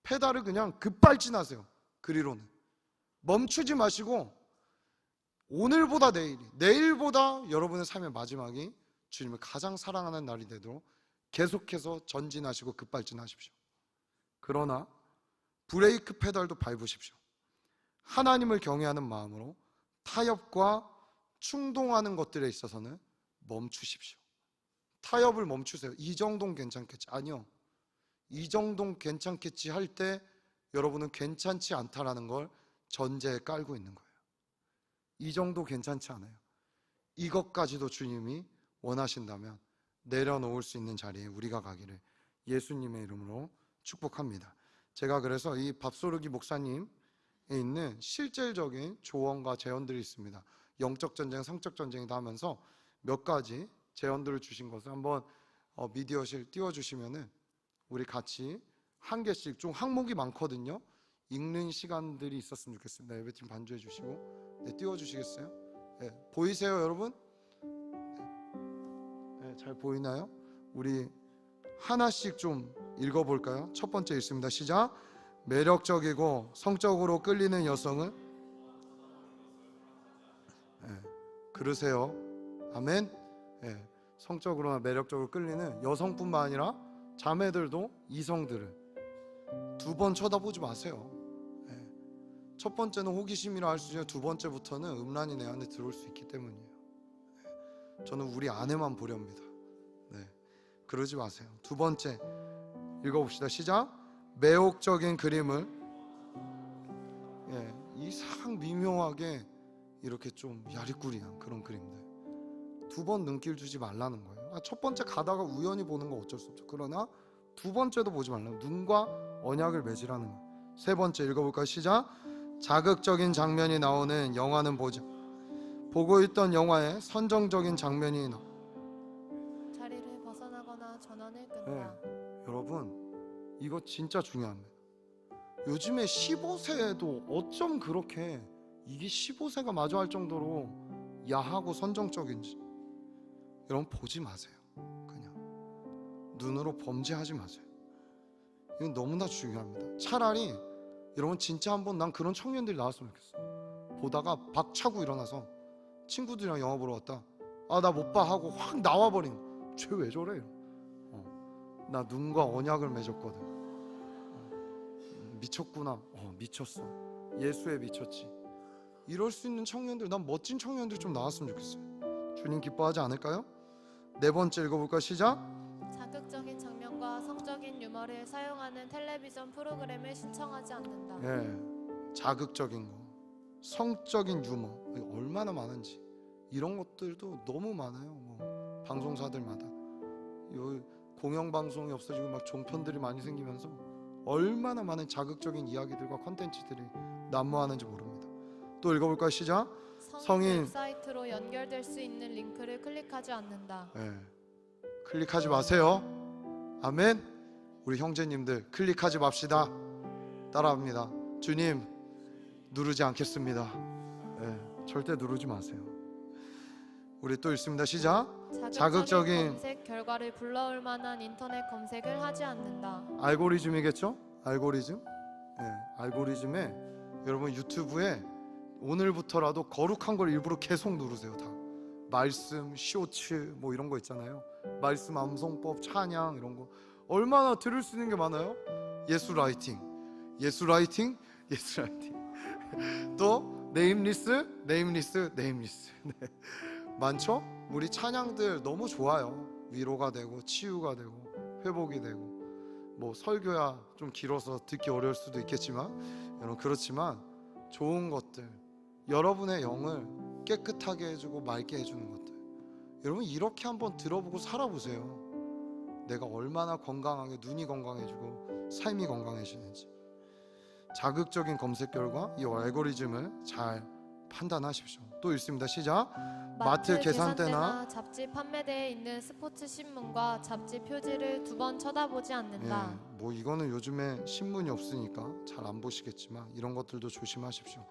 페달을 그냥 급발진하세요. 그리로는 멈추지 마시고 오늘보다 내일이, 내일보다 여러분의 삶의 마지막이 주님을 가장 사랑하는 날이 되도록 계속해서 전진하시고 급발진하십시오. 그러나 브레이크 페달도 밟으십시오. 하나님을 경외하는 마음으로 타협과 충동하는 것들에 있어서는 멈추십시오. 타협을 멈추세요. 이 정도는 괜찮겠지. 아니요, 이 정도는 괜찮겠지 할 때 여러분은 괜찮지 않다라는 걸 전제에 깔고 있는 거예요. 이 정도 괜찮지 않아요. 이것까지도 주님이 원하신다면 내려놓을 수 있는 자리에 우리가 가기를 예수님의 이름으로 축복합니다. 제가 그래서 이 밥소르기 목사님에 있는 실질적인 조언과 제언들이 있습니다. 영적 전쟁, 성적 전쟁이다 하면서 몇 가지 제언들을 주신 것을 한번 미디어실 띄워주시면은 우리 같이 한 개씩, 좀 항목이 많거든요. 읽는 시간들이 있었으면 좋겠습니다. 예배팀 반주해 주시고, 네, 띄워주시겠어요? 네, 보이세요 여러분? 네, 잘 보이나요? 우리 하나씩 좀 읽어볼까요? 첫 번째 읽습니다. 시작. 매력적이고 성적으로 끌리는 여성은 그러세요. 아멘. 성적으로나 매력적으로 끌리는 여성뿐만 아니라 자매들도 이성들을 두 번 쳐다보지 마세요. 첫 번째는 호기심이라 할 수 있지만 두 번째부터는 음란이 내 안에 들어올 수 있기 때문이에요. 저는 우리 안에만 보렵니다. 그러지 마세요. 두 번째 읽어봅시다. 시작. 매혹적인 그림을 이상 미묘하게 이렇게 좀 야리꾸리한 그런 그림들 두 번 눈길 주지 말라는 거예요. 첫 번째 가다가 우연히 보는 거 어쩔 수 없죠. 그러나 두 번째도 보지 말라는, 눈과 언약을 맺으라는 거예요. 세 번째 읽어볼까요? 시작. 자극적인 장면이 나오는 영화는 보지, 보고 있던 영화에 선정적인 장면이 자리를 벗어나거나 전원을 끈다. 여러분 이거 진짜 중요합니다. 요즘에 15세에도 어쩜 그렇게 이게 15세가 마저 할 정도로 야하고 선정적인지 여러분 보지 마세요. 그냥 눈으로 범죄하지 마세요. 이건 너무나 중요합니다. 차라리 여러분 진짜 한번 난 그런 청년들이 나왔으면 좋겠어. 보다가 박차고 일어나서 친구들이랑 영화 보러 왔다, 아 나 못 봐 하고 확 나와버린, 쟤 왜 저래? 나 눈과 언약을 맺었거든. 미쳤구나. 미쳤어. 예수에 미쳤지. 이럴 수 있는 청년들, 난 멋진 청년들 좀 나왔으면 좋겠어요. 주님 기뻐하지 않을까요? 네 번째 읽어볼까요? 시작. 자극적인 장면과 성적인 유머를 사용하는 텔레비전 프로그램을 신청하지 않는다. 자극적인 거, 성적인 유머 얼마나 많은지, 이런 것들도 너무 많아요. 뭐 방송사들마다 공영방송이 없어지고 막 종편들이 많이 생기면서 얼마나 많은 자극적인 이야기들과 컨텐츠들이 난무하는지 모릅니다. 또 읽어볼까요? 시작. 성인 웹사이트로 연결될 수 있는 링크를 클릭하지 않는다. 클릭하지 마세요. 아멘. 우리 형제님들 클릭하지 맙시다. 따라합니다. 주님 누르지 않겠습니다. 절대 누르지 마세요. 우리 또 읽습니다. 시작. 자극적인 검색 결과를 불러올 만한 인터넷 검색을 하지 않는다. 알고리즘이겠죠? 알고리즘. 알고리즘에 여러분 유튜브에 오늘부터라도 거룩한 걸 일부러 계속 누르세요. 다 말씀, 쇼츠 뭐 이런 거 있잖아요. 말씀, 암송법, 찬양 이런 거 얼마나 들을 수 있는 게 많아요. 예수 라이팅, 예수 라이팅, 예수 라이팅. 또 네임리스, 네임리스, 네임리스. 네. 많죠? 우리 찬양들 너무 좋아요. 위로가 되고 치유가 되고 회복이 되고, 뭐 설교야 좀 길어서 듣기 어려울 수도 있겠지만, 여러분 그렇지만 좋은 것들, 여러분의 영을 깨끗하게 해주고 맑게 해주는 것들, 여러분 이렇게 한번 들어보고 살아보세요. 내가 얼마나 건강하게, 눈이 건강해지고 삶이 건강해지는지. 자극적인 검색 결과 이 알고리즘을 잘 판단하십시오. 또 있습니다. 시작. 마트 계산대나 잡지 판매대에 있는 스포츠 신문과 잡지 표지를 2번 쳐다보지 않는다. 뭐 이거는 요즘에 신문이 없으니까 잘 안 보시겠지만 이런 것들도 조심하십시오.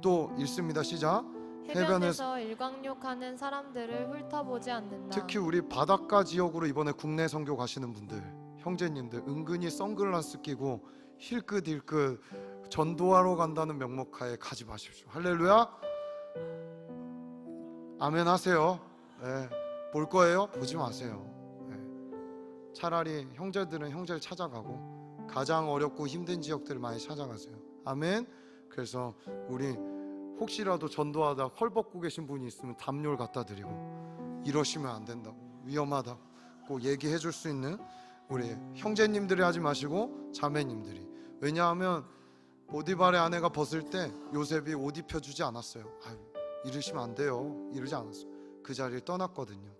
또 있습니다. 시작. 해변에서 일광욕하는 사람들을 훑어보지 않는다. 특히 우리 바닷가 지역으로 이번에 국내 선교 가시는 분들, 형제님들 은근히 선글라스 끼고 힐끗힐끗 전도하러 간다는 명목하에 가지 마십시오. 할렐루야. 아멘 하세요. 네. 볼 거예요? 보지 마세요. 네. 차라리 형제들은 형제를 찾아가고 가장 어렵고 힘든 지역들을 많이 찾아가세요. 아멘. 그래서 우리 혹시라도 전도하다 헐벗고 계신 분이 있으면 담요를 갖다 드리고, 이러시면 안 된다고, 위험하다고 꼭 얘기해 줄 수 있는 우리 형제님들이 하지 마시고 자매님들이. 왜냐하면 보디발의 아내가 벗을 때 요셉이 옷 입혀주지 않았어요. 아유, 이러시면 안 돼요, 이러지 않았어요. 그 자리를 떠났거든요.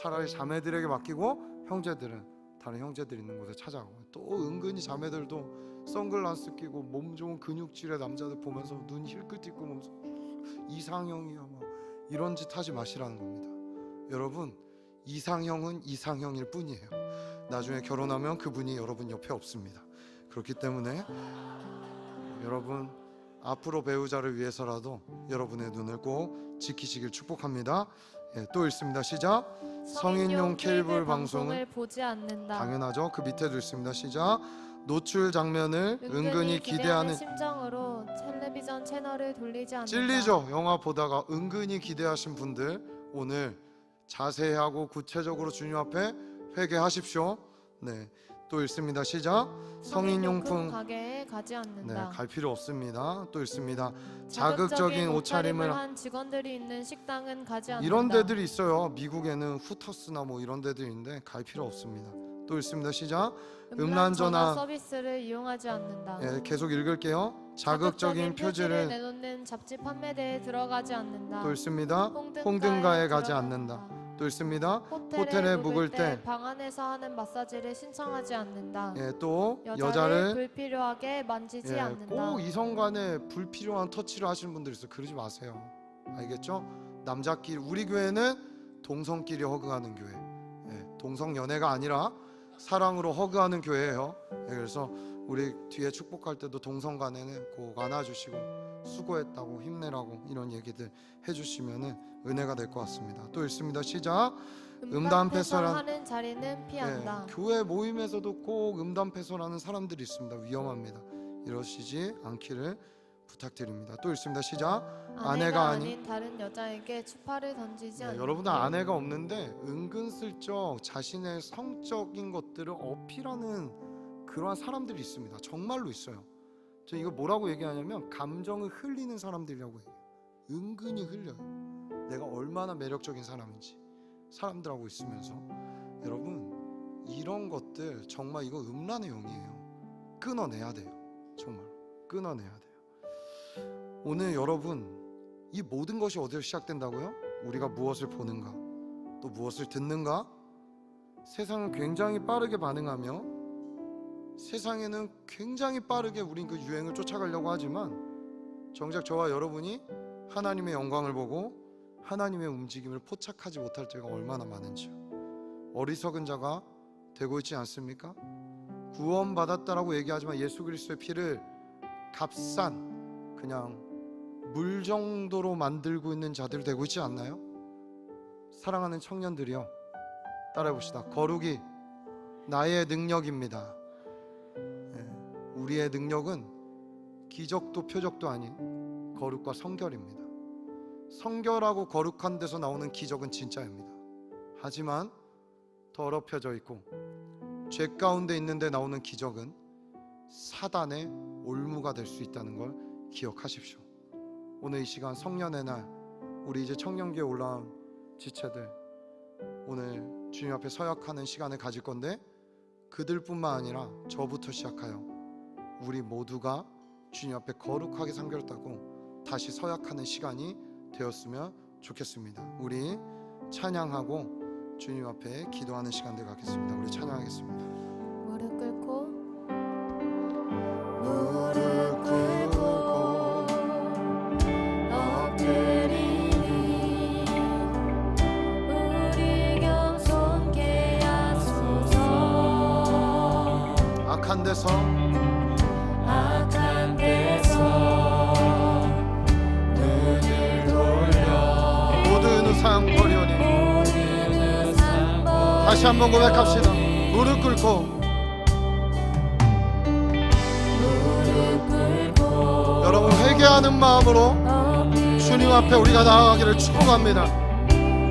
차라리 자매들에게 맡기고 형제들은 다른 형제들 있는 곳에 찾아가고. 또 은근히 자매들도 선글라스 끼고 몸 좋은 근육질의 남자들 보면서 눈 힐끗 있고 보면서 이상형이야 막 이런 짓 하지 마시라는 겁니다. 여러분, 이상형은 이상형일 뿐이에요. 나중에 결혼하면 그분이 여러분 옆에 없습니다. 그렇기 때문에 여러분 앞으로 배우자를 위해서라도 여러분의 눈을 꼭 지키시길 축복합니다. 또 있습니다. 시작. 성인용 케이블 방송을 보지 않는다. 당연하죠. 그 밑에도 있습니다. 시작. 노출 장면을 은근히 기대하는 심정으로 텔레비전 채널을 돌리지 않는다. 찔리죠. 영화 보다가 은근히 기대하신 분들, 오늘 자세하고 구체적으로 주님 앞에 회개하십시오. 네, 또 있습니다. 시작. 성인용품 가게에 가지 않는다. 네, 갈 필요 없습니다. 또 있습니다. 자극적인 옷차림을 한 직원들이 있는 식당은 가지 않는다. 이런 데들이 있어요. 미국에는 후터스나 뭐 이런 데들인데 갈 필요 없습니다. 또 있습니다. 시작. 음란 전화 서비스를 이용하지 않는다. 예, 계속 읽을게요. 자극적인 표지를 내놓는 잡지 판매대에 들어가지 않는다. 또 있습니다. 홍등가에 가지 않는다. 또 있습니다. 호텔에 묵을 때 방 안에서 하는 마사지를 신청하지 않는다. 예, 또 여자를 불필요하게 만지지 않는다. 꼭 이성 간에 불필요한 터치를 하시는 분들 있어요. 그러지 마세요. 알겠죠? 남자끼리, 우리 교회는 동성끼리 허그하는 교회, 동성 연애가 아니라 사랑으로 허그하는 교회예요. 그래서 우리 뒤에 축복할 때도 동성 간에는 꼭 안아주시고 수고했다고 힘내라고 이런 얘기들 해주시면은 은혜가 될 것 같습니다. 또 있습니다. 시작. 음담 패설하는 자리는 피한다. 교회 모임에서도 꼭 음담 패설하는 사람들이 있습니다. 위험합니다. 이러시지 않기를 부탁드립니다. 또 있습니다. 시작. 아내가 아닌 다른 여자에게 추파를 던지지 않는다. 여러분들 아내가 없는데 은근슬쩍 자신의 성적인 것들을 어필하는 그러한 사람들이 있습니다. 정말로 있어요. 저 이거 뭐라고 얘기하냐면 감정을 흘리는 사람들이라고 해요. 은근히 흘려요. 내가 얼마나 매력적인 사람인지 사람들하고 있으면서. 여러분 이런 것들 정말 이거 음란의 영이에요. 끊어내야 돼요. 정말 끊어내야 돼요. 오늘 여러분 이 모든 것이 어디서 시작된다고요? 우리가 무엇을 보는가, 또 무엇을 듣는가. 세상은 굉장히 빠르게 반응하며 세상에는 굉장히 빠르게 우린 그 유행을 쫓아가려고 하지만 정작 저와 여러분이 하나님의 영광을 보고 하나님의 움직임을 포착하지 못할 때가 얼마나 많은지요. 어리석은 자가 되고 있지 않습니까? 구원받았다라고 얘기하지만 예수 그리스도의 피를 값싼 그냥 물 정도로 만들고 있는 자들 되고 있지 않나요? 사랑하는 청년들이요, 따라해봅시다. 거룩이 나의 능력입니다. 우리의 능력은 기적도 표적도 아닌 거룩과 성결입니다. 성결하고 거룩한 데서 나오는 기적은 진짜입니다. 하지만 더럽혀져 있고 죄 가운데 있는데 나오는 기적은 사단의 올무가 될 수 있다는 걸 기억하십시오. 오늘 이 시간 성년의 날, 우리 이제 청년기에 올라온 지체들, 오늘 주님 앞에 서약하는 시간을 가질 건데, 그들뿐만 아니라 저부터 시작하여 우리 모두가 주님 앞에 거룩하게 삼겼다고 다시 서약하는 시간이 되었으면 좋겠습니다. 우리 찬양하고 주님 앞에 기도하는 시간들 갖겠습니다. 우리 찬양하겠습니다. 무릎 꿇고 무릎 꿇고 엎드리니 우리 겸손케 하소서. 악한 데서 악한 데서 눈을 돌려 모든 우상 버리오니. 모든 우상 버리니. 다시 한번 고백합시다. 무릎 꿇고 무릎 꿇고 여러분 회개하는 마음으로 주님 앞에 우리가 나아가기를 축복합니다.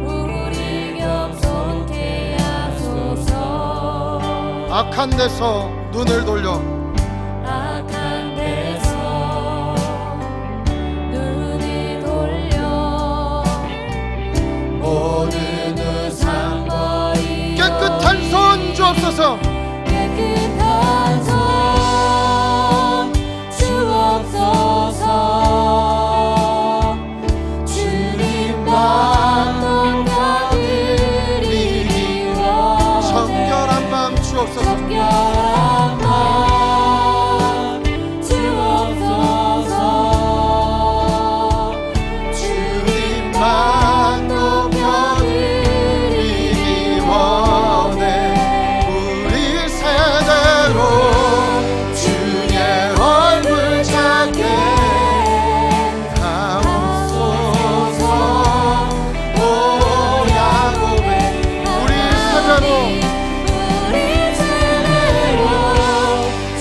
우리 겸손케 하소서. 악한 데서 눈을 돌려 악한 데서 눈을 돌려 모든 우상 버리고 깨끗한 손 주옵소서. 깨끗한 손 주옵소서. 주님만 높여드리기 원해. 정결한 마음 주옵소서. 정결한 마음 주옵소서. 주님만 높여드리기 원해. 우리 세대로 주의 얼굴 찾게 하옵소서. 오 야곱의 우리 세대로 우리 세대로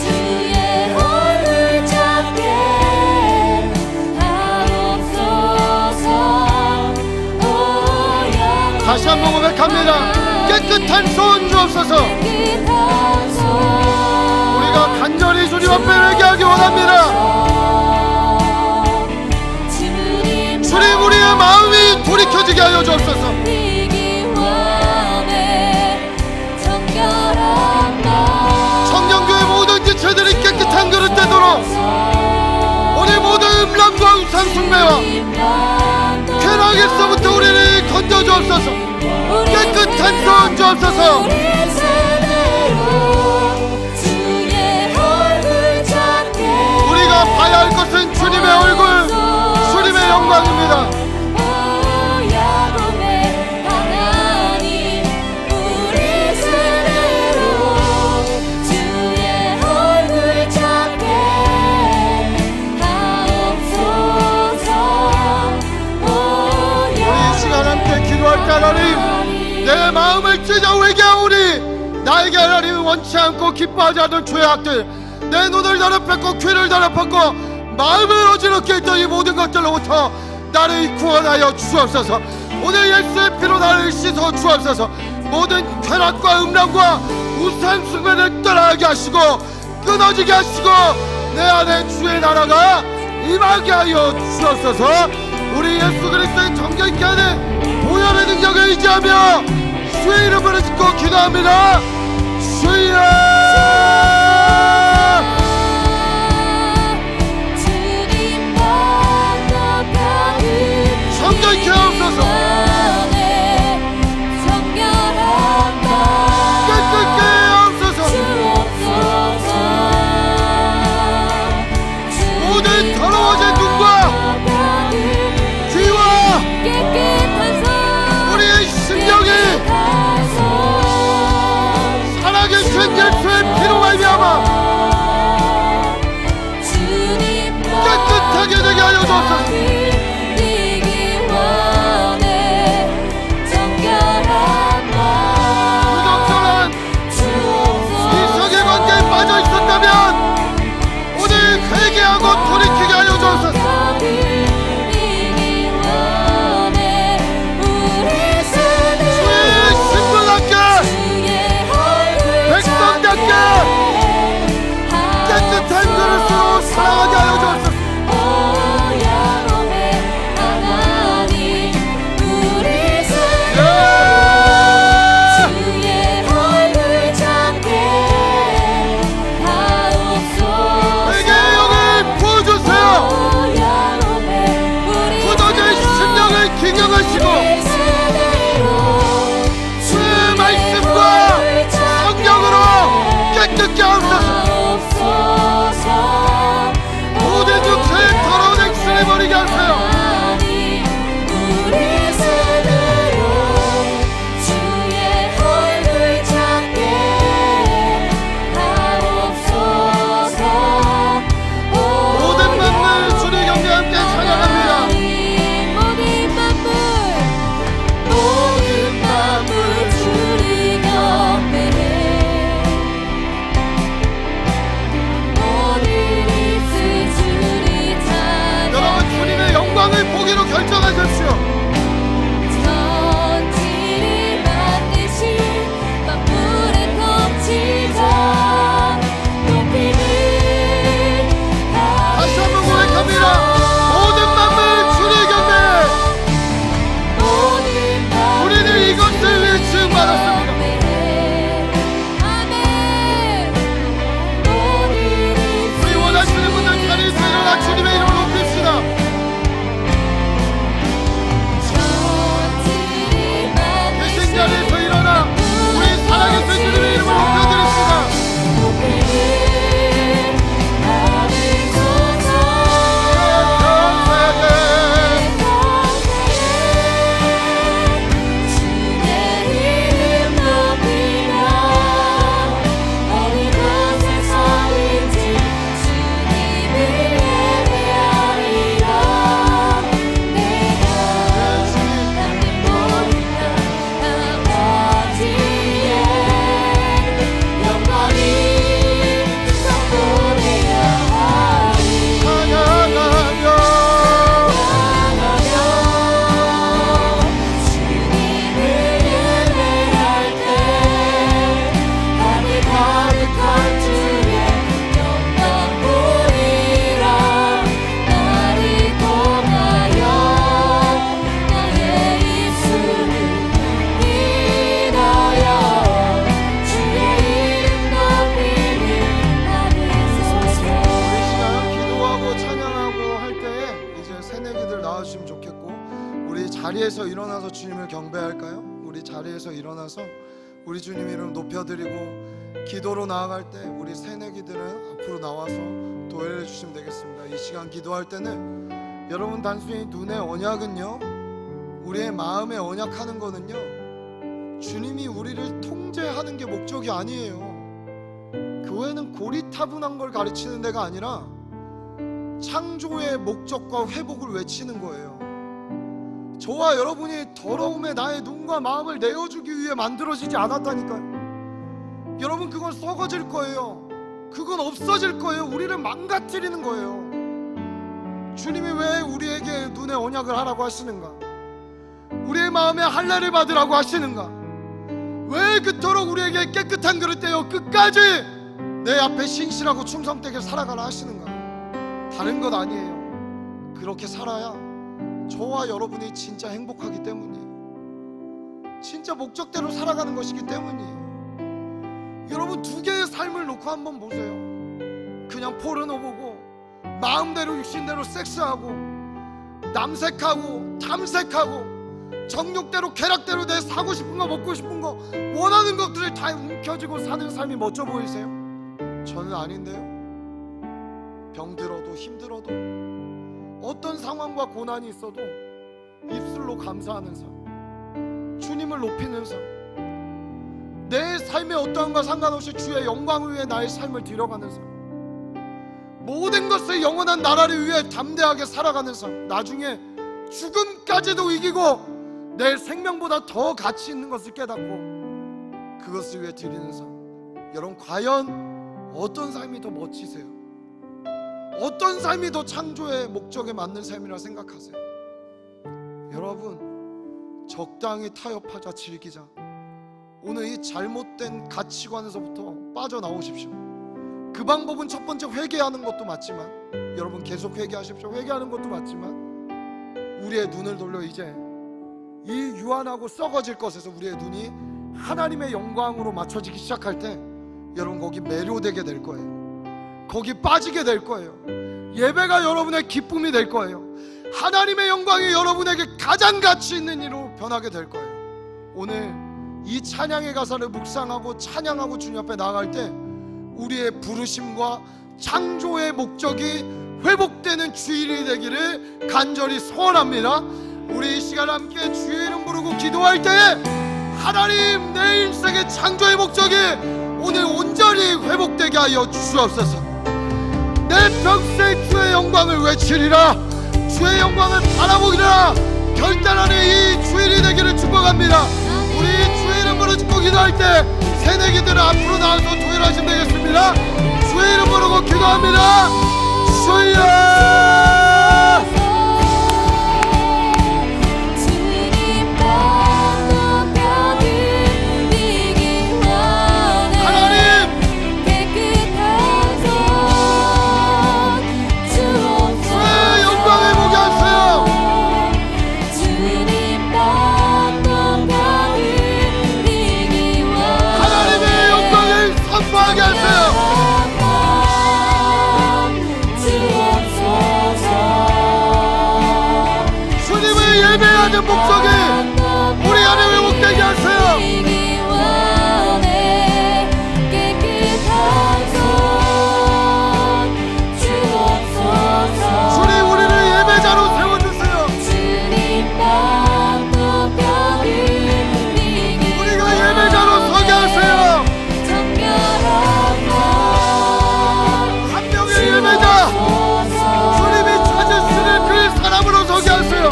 주의 얼굴 찾게 하옵소서. 오 야곱의 다시 한번 고백합니다. 깨끗한 손 주옵소서. 깨끗한 손 우리가 간절히 주님 앞에 회개하기 원합니다. 주님 우리의 마음이 돌이켜지게 하여 주옵소서. 청년교회 모든 지체들이 깨끗한 그릇 되도록 우리 모든 음란과 우상 숭배와 쾌락에서부터 우리를 건져 주옵소서. 깨끗한 손 주옵소서. 우리가 봐야 할 것은 주님의 얼굴, 주님의 영광입니다. 우리 이 시간 함께 기도할 때 하나님, 내 마음을 찢어 회개하오니 나에게 하나님 원치 않고 기뻐하지 않는 죄악들, 내 눈을 더럽혔고 귀를 더럽혔고 마음을 어지럽게 했던 이 모든 것들로부터 나를 구원하여 주옵소서. 오늘 예수의 피로 나를 씻어 주옵소서. 모든 쾌락과 음란과 우상 숭배를 떠나게 하시고 끊어지게 하시고 내 안에 주의 나라가 임하게 하여 주옵소서. 우리 예수 그리스도의 정결케 하는 보혈의 능력을 의지하며 주의 이름으로 짓고 기도합니다. 주여 정결케 하옵소서. 깨끗게 하옵소서. 모든 더러워진 눈과 귀와 우리의 심령이 살아계신 예수의 피로 말미암아 깨끗하게 되게 하여 주옵소서. 부적절한 이성의 관계에 빠져 있었다면 오늘 회개하고 돌이키게 하여 주옵소서. 주의 신부답게 백성답게 깨끗 도와주시면 좋겠고, 우리 자리에서 일어나서 주님을 경배할까요? 우리 자리에서 일어나서 우리 주님 이름 높여드리고 기도로 나아갈 때 우리 새내기들은 앞으로 나와서 도회를 해주시면 되겠습니다. 이 시간 기도할 때는 여러분 단순히 눈의 언약은요, 우리의 마음에 언약하는 거는요, 주님이 우리를 통제하는 게 목적이 아니에요. 교회는 고리타분한 걸 가르치는 데가 아니라 창조의 목적과 회복을 외치는 거예요. 저와 여러분이 더러움에 나의 눈과 마음을 내어주기 위해 만들어지지 않았다니까요. 여러분, 그건 썩어질 거예요. 그건 없어질 거예요. 우리를 망가뜨리는 거예요. 주님이 왜 우리에게 눈의 언약을 하라고 하시는가? 우리의 마음에 할례를 받으라고 하시는가? 왜 그토록 우리에게 깨끗한 그릇 떼어 끝까지 내 앞에 신실하고 충성되게 살아가라 하시는가? 다른 것 아니에요. 그렇게 살아야 저와 여러분이 진짜 행복하기 때문이에요. 진짜 목적대로 살아가는 것이기 때문이에요. 여러분, 두 개의 삶을 놓고 한번 보세요. 그냥 포르노 보고 마음대로 육신대로 섹스하고 남색하고 탐색하고 정욕대로 쾌락대로 내 사고 싶은 거 먹고 싶은 거 원하는 것들을 다 움켜쥐고 사는 삶이 멋져 보이세요? 저는 아닌데요. 병들어도 힘들어도 어떤 상황과 고난이 있어도 입술로 감사하는 삶, 주님을 높이는 삶, 내 삶의 어떠한과 상관없이 주의 영광을 위해 나의 삶을 드려가는 삶, 모든 것을 영원한 나라를 위해 담대하게 살아가는 삶, 나중에 죽음까지도 이기고 내 생명보다 더 가치 있는 것을 깨닫고 그것을 위해 드리는 삶. 여러분, 과연 어떤 삶이 더 멋지세요? 어떤 삶이 더 창조의 목적에 맞는 삶이라 생각하세요? 여러분, 적당히 타협하자, 즐기자. 오늘 이 잘못된 가치관에서부터 빠져나오십시오. 그 방법은 첫 번째 회개하는 것도 맞지만, 여러분 계속 회개하십시오. 회개하는 것도 맞지만 우리의 눈을 돌려 이제 이 유한하고 썩어질 것에서 우리의 눈이 하나님의 영광으로 맞춰지기 시작할 때 여러분 거기 매료되게 될 거예요. 거기 빠지게 될 거예요. 예배가 여러분의 기쁨이 될 거예요. 하나님의 영광이 여러분에게 가장 가치 있는 일로 변하게 될 거예요. 오늘 이 찬양의 가사를 묵상하고 찬양하고 주님 앞에 나아갈 때 우리의 부르심과 창조의 목적이 회복되는 주일이 되기를 간절히 소원합니다. 우리 이 시간 함께 주의 이름 부르고 기도할 때 하나님, 내 인생의 창조의 목적이 오늘 온전히 회복되게 하여 주시옵소서. 내 평생 주의 영광을 외치리라, 주의 영광을 바라보리라 결단하는 이 주일이 되기를 축복합니다. 우리 주의 이름 부르고 기도할 때 새내기들은 앞으로 나와서 도회를 하시면 되겠습니다. 주의 이름 부르고 기도합니다. 주여, 예배하는 목적이 우리 안에 회복되게 하세요. 주님, 우리를 예배자로 세워주세요. 우리가 예배자로 서게 하세요. 한 명의 예배자, 주님이 찾으시는 그 사람으로 서게 하세요.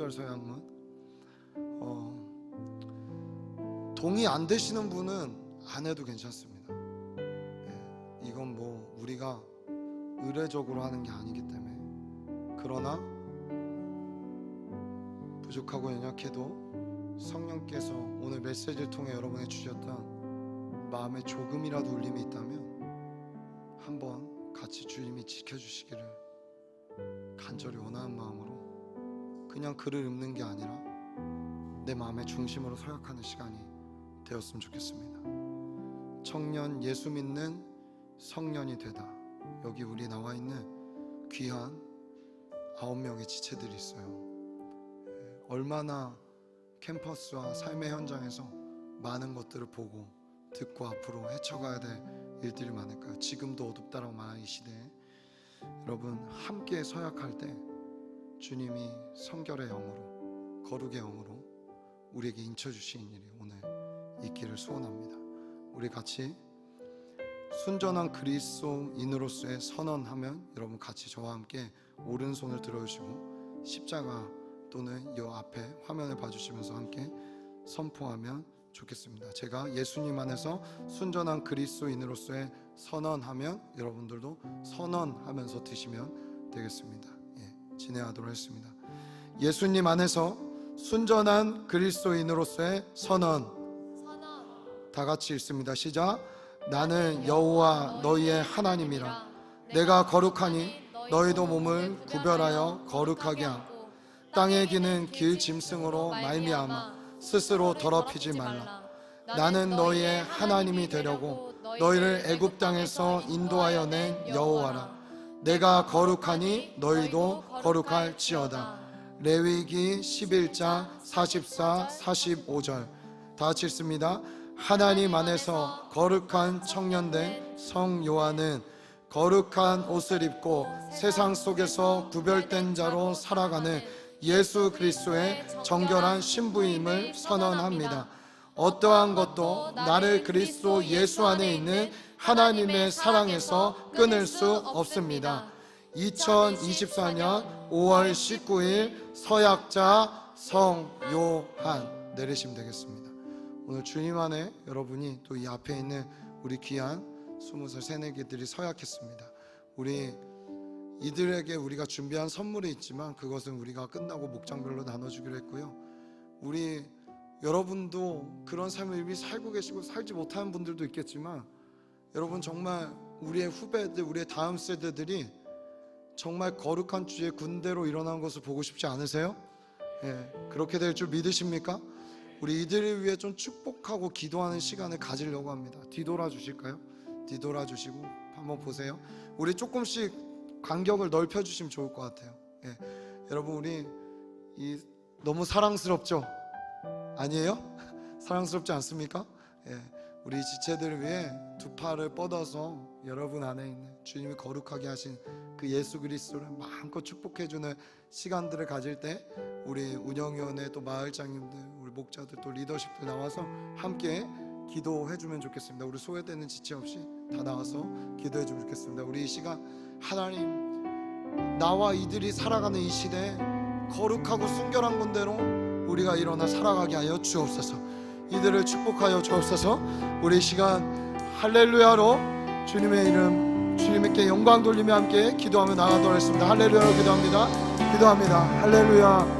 3절 서양문. 동의 안 되시는 분은 안 해도 괜찮습니다. 이건 뭐 우리가 의례적으로 하는 게 아니기 때문에. 그러나 부족하고 연약해도 성령께서 오늘 메시지를 통해 여러분에게 주셨던 마음에 조금이라도 울림이 있다면 한번 같이 주님이 지켜주시기를 간절히 원하는 마음으로 그냥 글을 읽는 게 아니라 내 마음의 중심으로 서약하는 시간이 되었으면 좋겠습니다. 청년 예수 믿는 성년이 되다. 여기 우리 나와 있는 귀한 9명의 지체들이 있어요. 얼마나 캠퍼스와 삶의 현장에서 많은 것들을 보고 듣고 앞으로 헤쳐가야 될 일들이 많을까요? 지금도 어둡다라고 말하는 이 시대에 여러분 함께 서약할 때 주님이 성결의 영으로 거룩의 영으로 우리에게 인쳐주시는 일이 오늘 있기를 소원합니다. 우리 같이 순전한 그리스도인으로서의 선언하면 여러분 같이 저와 함께 오른손을 들어주시고 십자가 또는 이 앞에 화면을 봐주시면서 함께 선포하면 좋겠습니다. 제가 예수님 안에서 순전한 그리스도인으로서의 선언하면 여러분들도 선언하면서 드시면 되겠습니다. 진행하도록 하겠습니다. 예수님 안에서 순전한 그리스도인으로서의 선언. 다 같이 읽습니다. 시작. 나는 여호와 너희의 하나님이라. 내가 거룩하니 너희도 몸을 구별하여 거룩하게 하고 땅에 기는 길 짐승으로 말미암아 스스로 더럽히지 말라. 나는 너희의 하나님이 되려고 너희를 애굽 땅에서 인도하여 낸 여호와라. 내가 거룩하니 너희도 거룩할지어다. 레위기 11장 44, 45절. 다 같이 읽습니다. 하나님 안에서 거룩한 청년된 성 요한은 거룩한 옷을 입고 세상 속에서 구별된 자로 살아가는 예수 그리스도의 정결한 신부임을 선언합니다. 어떠한 것도 나를 그리스도 예수 안에 있는 하나님의 사랑에서 끊을 수 없습니다. 2024년 5월 19일 서약자 성요한 내리시면 되겠습니다. 오늘 주님 안에 여러분이 또 이 앞에 있는 우리 귀한 20살 새내기들이 서약했습니다. 우리 이들에게 우리가 준비한 선물이 있지만 그것은 우리가 끝나고 목장별로 나눠주기로 했고요. 우리 여러분도 그런 삶을 이미 살고 계시고 살지 못하는 분들도 있겠지만 여러분 정말 우리의 후배들, 우리의 다음 세대들이 정말 거룩한 주의 군대로 일어난 것을 보고 싶지 않으세요? 그렇게 될 줄 믿으십니까? 우리 이들을 위해 좀 축복하고 기도하는 시간을 가지려고 합니다. 뒤돌아 주실까요? 뒤돌아 주시고 한번 보세요. 우리 조금씩 간격을 넓혀 주시면 좋을 것 같아요. 여러분 우리 너무 사랑스럽죠? 아니에요? 사랑스럽지 않습니까? 우리 지체들을 위해 두 팔을 뻗어서 여러분 안에 있는 주님이 거룩하게 하신 그 예수 그리스도를 마음껏 축복해주는 시간들을 가질 때 우리 운영위원회 또 마을장님들 우리 목자들 또 리더십들 나와서 함께 기도해주면 좋겠습니다. 우리 소외되는 지체 없이 다 나와서 기도해주면 좋겠습니다. 우리 이 시간 하나님 나와 이들이 살아가는 이 시대에 거룩하고 순결한 군대로 우리가 일어나 살아가게 하여 주옵소서. 이들을 축복하여 주옵소서. 우리 시간 할렐루야로 주님의 이름 주님께 영광 돌리며 함께 기도하며 나가도록 하겠습니다. 할렐루야로 기도합니다. 할렐루야.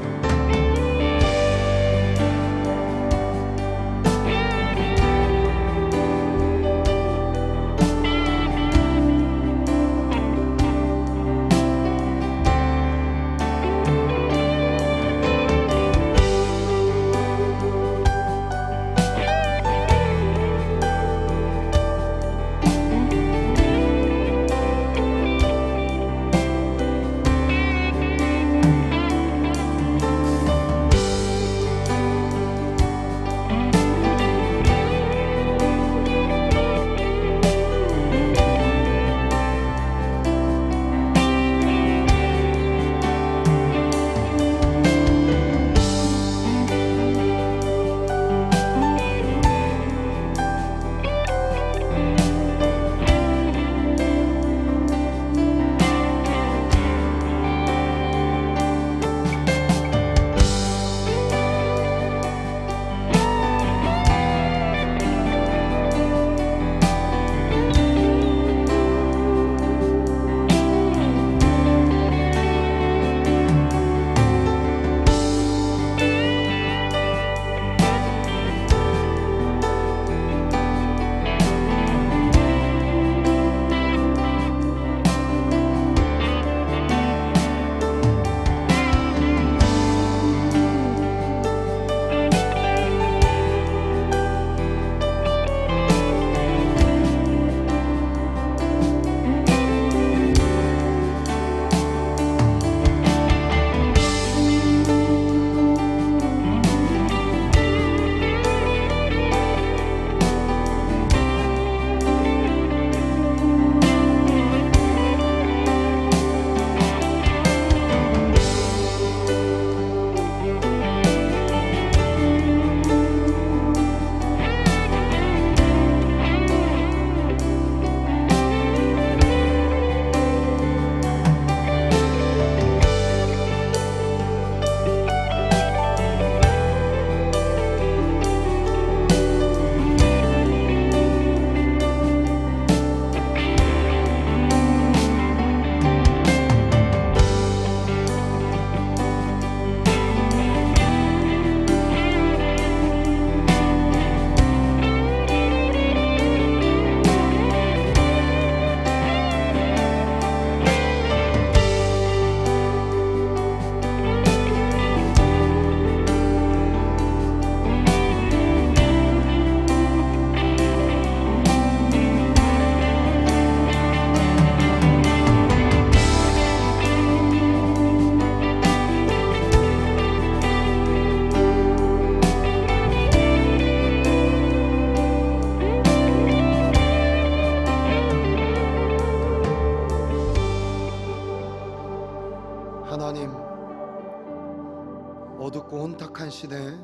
혼탁한 시대에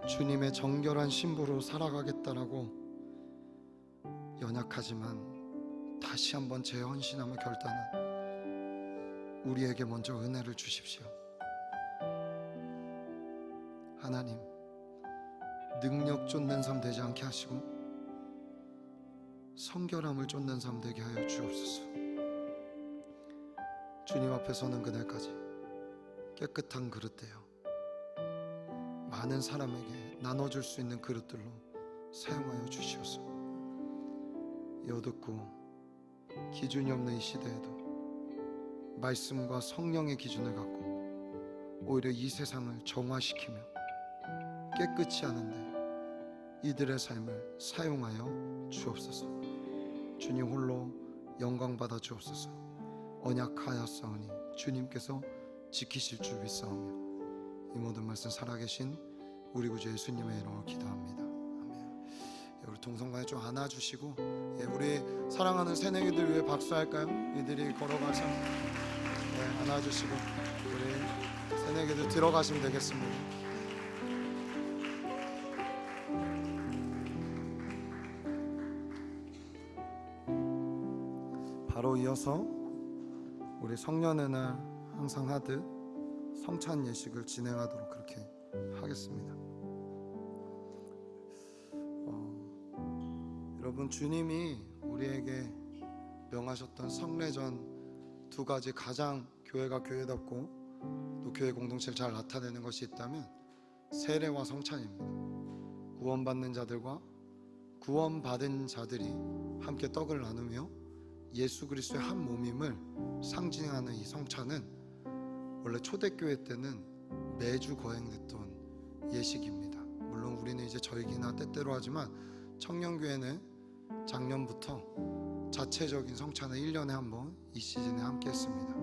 주님의 정결한 신부로 살아가겠다라고 연약하지만 다시 한번 재헌신함을 결단한 우리에게 먼저 은혜를 주십시오. 하나님, 능력 쫓는 삶 되지 않게 하시고 성결함을 쫓는 삶 되게 하여 주옵소서. 주님 앞에 서는 그날까지 깨끗한 그릇 되어 많은 사람에게 나눠줄 수 있는 그릇들로 사용하여 주시옵소서. 여듣고 기준이 없는 이 시대에도 말씀과 성령의 기준을 갖고 오히려 이 세상을 정화시키며 깨끗이 하는데 이들의 삶을 사용하여 주옵소서. 주님 홀로 영광 받아 주옵소서. 언약하였사오니 주님께서 지키실 줄 믿사오며 이 모든 말씀 살아계신 우리 구주 예수님의 이름으로 기도합니다. 아멘. 우리 동성간에 좀 안아주시고, 우리 사랑하는 새내기들 위해 박수할까요? 이들이 걸어가서 안아주시고 우리 새내기들 들어가시면 되겠습니다. 바로 이어서 우리 성년의 날 항상 하듯 성찬 예식을 진행하도록 그렇게 하겠습니다. 여러분, 주님이 우리에게 명하셨던 성례전 두 가지, 가장 교회가 교회답고 또 교회 공동체를 잘 나타내는 것이 있다면 세례와 성찬입니다. 구원받는 자들과 구원받은 자들이 함께 떡을 나누며 예수 그리스도의 한 몸임을 상징하는 이 성찬은 원래 초대교회 때는 매주 거행됐던 예식입니다. 물론 우리는 이제 절기나 때때로 하지만 청년교회는 작년부터 자체적인 성찬을 1년에 한 번 이 시즌에 함께 했습니다.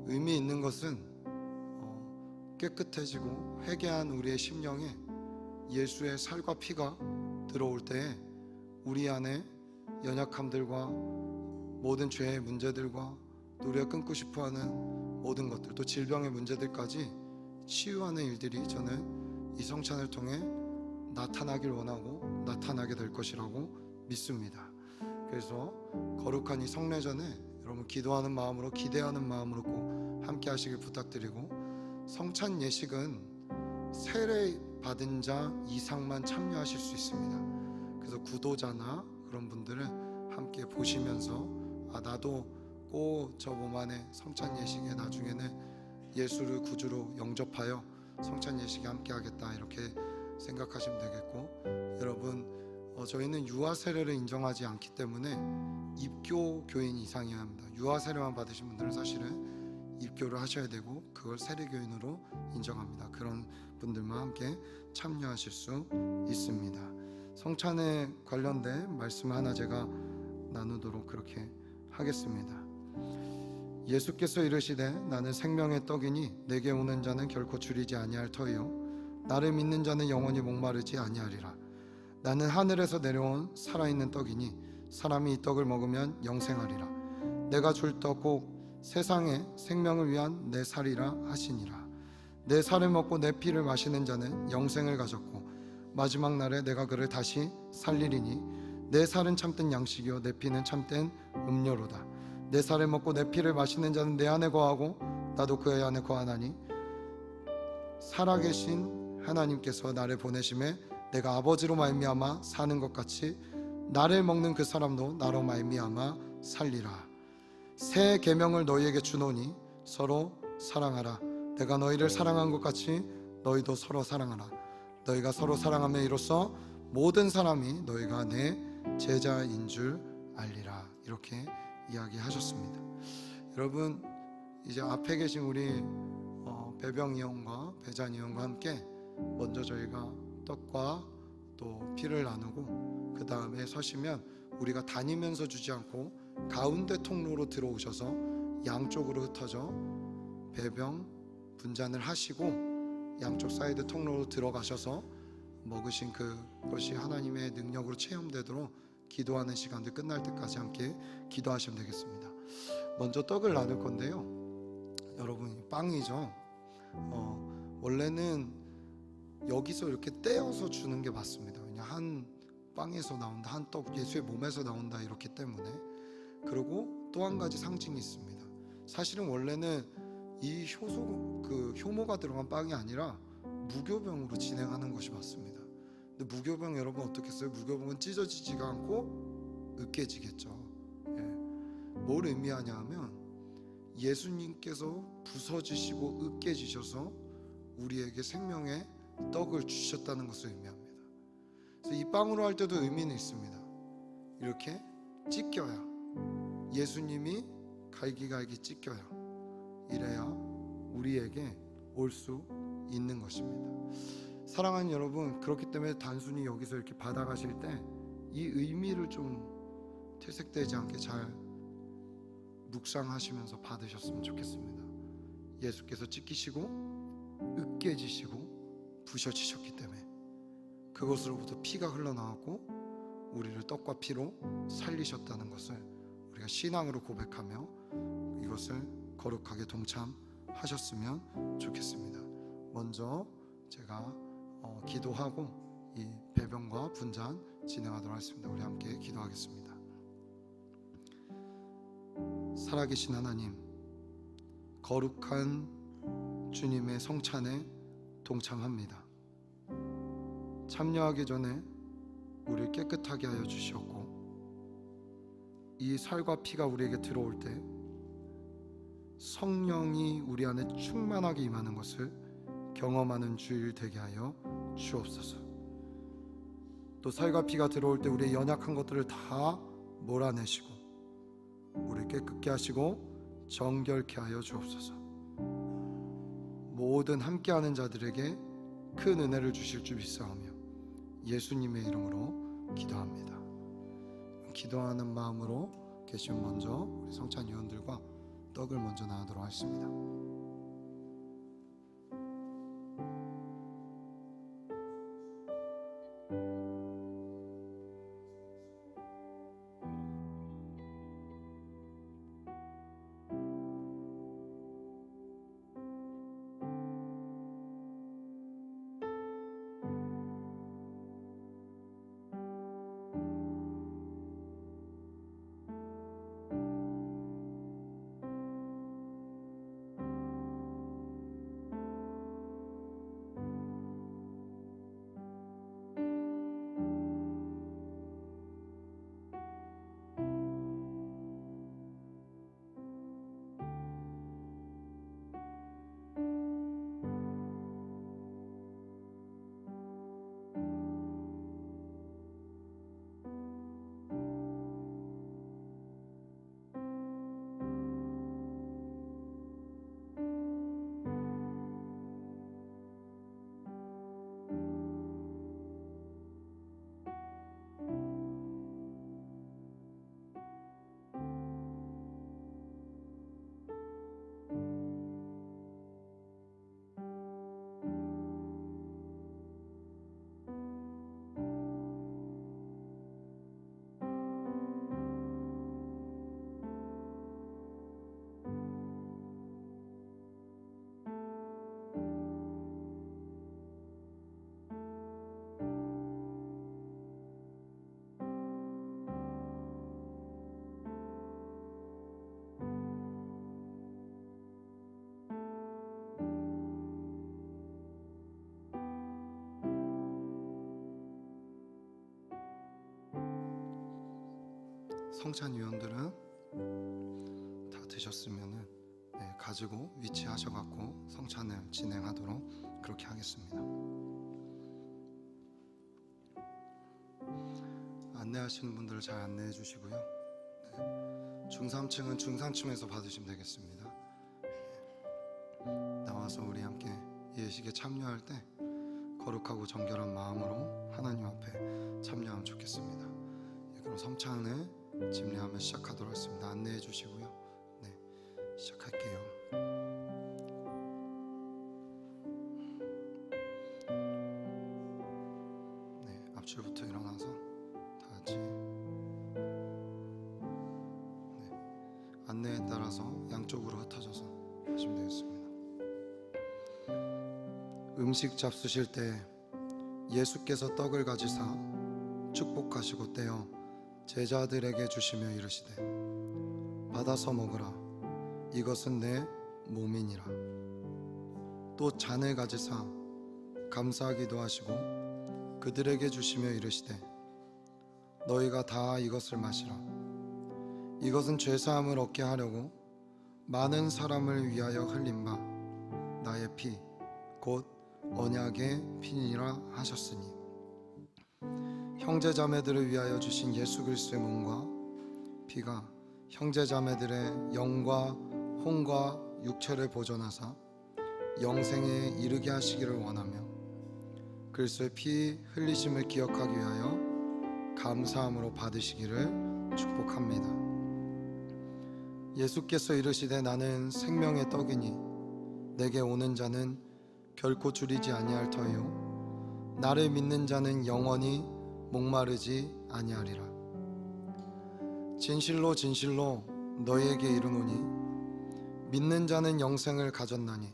의미 있는 것은 깨끗해지고 회개한 우리의 심령에 예수의 살과 피가 들어올 때에 우리 안에 연약함들과 모든 죄의 문제들과 또 우리가 끊고 싶어하는 모든 것들, 또 질병의 문제들까지 치유하는 일들이 저는 이 성찬을 통해 나타나길 원하고 나타나게 될 것이라고 믿습니다. 그래서 거룩한 이 성례전에 여러분 기도하는 마음으로, 기대하는 마음으로 꼭 함께 하시길 부탁드리고, 성찬 예식은 세례 받은 자 이상만 참여하실 수 있습니다. 그래서 구도자나 그런 분들은 함께 보시면서 나도 꼭 저 몸 안에 성찬 예식에 나중에는 예수를 구주로 영접하여 성찬 예식에 함께 하겠다, 이렇게 생각하시면 되겠고, 여러분 저희는 유아 세례를 인정하지 않기 때문에 입교 교인 이상이어야 합니다. 유아 세례만 받으신 분들은 사실은 입교를 하셔야 되고 그걸 세례교인으로 인정합니다. 그런 분들만 함께 참여하실 수 있습니다. 성찬에 관련된 말씀 하나 제가 나누도록 그렇게 하겠습니다. 예수께서 이르시되 나는 생명의 떡이니 내게 오는 자는 결코 줄이지 아니할 터이요 나를 믿는 자는 영원히 목마르지 아니하리라. 나는 하늘에서 내려온 살아있는 떡이니 사람이 이 떡을 먹으면 영생하리라. 내가 줄 떡 곧 세상의 생명을 위한 내 살이라 하시니라. 내 살을 먹고 내 피를 마시는 자는 영생을 가졌고 마지막 날에 내가 그를 다시 살리리니 내 살은 참된 양식이요 내 피는 참된 음료로다. 내 살을 먹고 내 피를 마시는 자는 내 안에 거하고 나도 그의 안에 거하나니 살아계신 하나님께서 나를 보내심에 내가 아버지로 말미암아 사는 것 같이 나를 먹는 그 사람도 나로 말미암아 살리라. 새 계명을 너희에게 주노니 서로 사랑하라. 내가 너희를 사랑한 것 같이 너희도 서로 사랑하라. 너희가 서로 사랑하며 이로써 모든 사람이 너희가 내 제자인 줄 알리라. 이렇게 이야기하셨습니다. 여러분, 이제 앞에 계신 우리 배병이 형과 배잔이 형과 함께 먼저 저희가 떡과 또 피를 나누고 그 다음에 서시면 우리가 다니면서 주지 않고 가운데 통로로 들어오셔서 양쪽으로 흩어져 배병 분잔을 하시고 양쪽 사이드 통로로 들어가셔서 먹으신 그것이 하나님의 능력으로 체험되도록 기도하는 시간들 끝날 때까지 함께 기도하시면 되겠습니다. 먼저 떡을 나눌 건데요, 여러분 빵이죠. 원래는 여기서 이렇게 떼어서 주는 게 맞습니다. 왜냐 한 빵에서 나온다, 한 떡 예수의 몸에서 나온다 이렇기 때문에. 그리고 또 한 가지 상징이 있습니다. 사실은 원래는 이 효모가 들어간 빵이 아니라 무교병으로 진행하는 것이 맞습니다. 근데 무교병 여러분 어떻겠어요? 무교병은 찢어지지가 않고 으깨지겠죠. 예. 뭘 의미하냐 하면 예수님께서 부서지시고 으깨지셔서 우리에게 생명의 떡을 주셨다는 것을 의미합니다. 그래서 이 빵으로 할 때도 의미는 있습니다. 이렇게 찢겨야, 예수님이 갈기갈기 찢겨야, 이래야 우리에게 올 수 있는 것입니다. 사랑하는 여러분, 그렇기 때문에 단순히 여기서 이렇게 받아가실 때 이 의미를 좀 퇴색되지 않게 잘 묵상하시면서 받으셨으면 좋겠습니다. 예수께서 찢기시고 으깨지시고 부셔지셨기 때문에 그것으로부터 피가 흘러나왔고 우리를 떡과 피로 살리셨다는 것을 우리가 신앙으로 고백하며 이것을 거룩하게 동참하셨으면 좋겠습니다. 먼저 제가 기도하고 이 배병과 분잔 진행하도록 하겠습니다. 우리 함께 기도하겠습니다. 살아계신 하나님, 거룩한 주님의 성찬에 동참합니다. 참여하기 전에 우리를 깨끗하게 하여 주시었고 이 살과 피가 우리에게 들어올 때 성령이 우리 안에 충만하게 임하는 것을 경험하는 주일 되게 하여 주옵소서. 또 살과 피가 들어올 때 우리의 연약한 것들을 다 몰아내시고 우리를 깨끗게 하시고 정결케 하여 주옵소서. 모든 함께하는 자들에게 큰 은혜를 주실 줄 믿사오며 예수님의 이름으로 기도합니다. 기도하는 마음으로 계시면 먼저 우리 성찬 위원들과 떡을 먼저 나누도록 하겠습니다. 성찬 위원들은 다 드셨으면은 가지고 위치하셔갖고 성찬을 진행하도록 그렇게 하겠습니다. 안내하시는 분들 잘 안내해 주시고요. 중상층은 중상층에서 받으시면 되겠습니다. 나와서 우리 함께 예식에 참여할 때 거룩하고 정결한 마음으로 하나님 앞에 참여하면 좋겠습니다. 그럼 성찬을 집례하며 시작하도록 하겠습니다. 안내해 주시고요. 네, 시작할게요. 네, 앞줄부터 일어나서 다 같이 안내에 따라서 양쪽으로 흩어져서 하시면 되겠습니다. 음식 잡수실 때 예수께서 떡을 가지사 축복하시고 떼어 제자들에게 주시며 이르시되 받아서 먹으라 이것은 내 몸이니라. 또 잔을 가지사 감사하기도 하시고 그들에게 주시며 이르시되 너희가 다 이것을 마시라 이것은 죄사함을 얻게 하려고 많은 사람을 위하여 흘린 바 나의 피 곧 언약의 피니라 하셨으니 형제자매들을 위하여 주신 예수 그리스도의 몸과 피가 형제자매들의 영과 혼과 육체를 보존하사 영생에 이르게 하시기를 원하며 그리스도의 피 흘리심을 기억하기 위하여 감사함으로 받으시기를 축복합니다. 예수께서 이르시되 나는 생명의 떡이니 내게 오는 자는 결코 줄이지 아니할 터이요 나를 믿는 자는 영원히 목마르지 아니하리라. 진실로 진실로 너희에게 이르노니 믿는 자는 영생을 가졌나니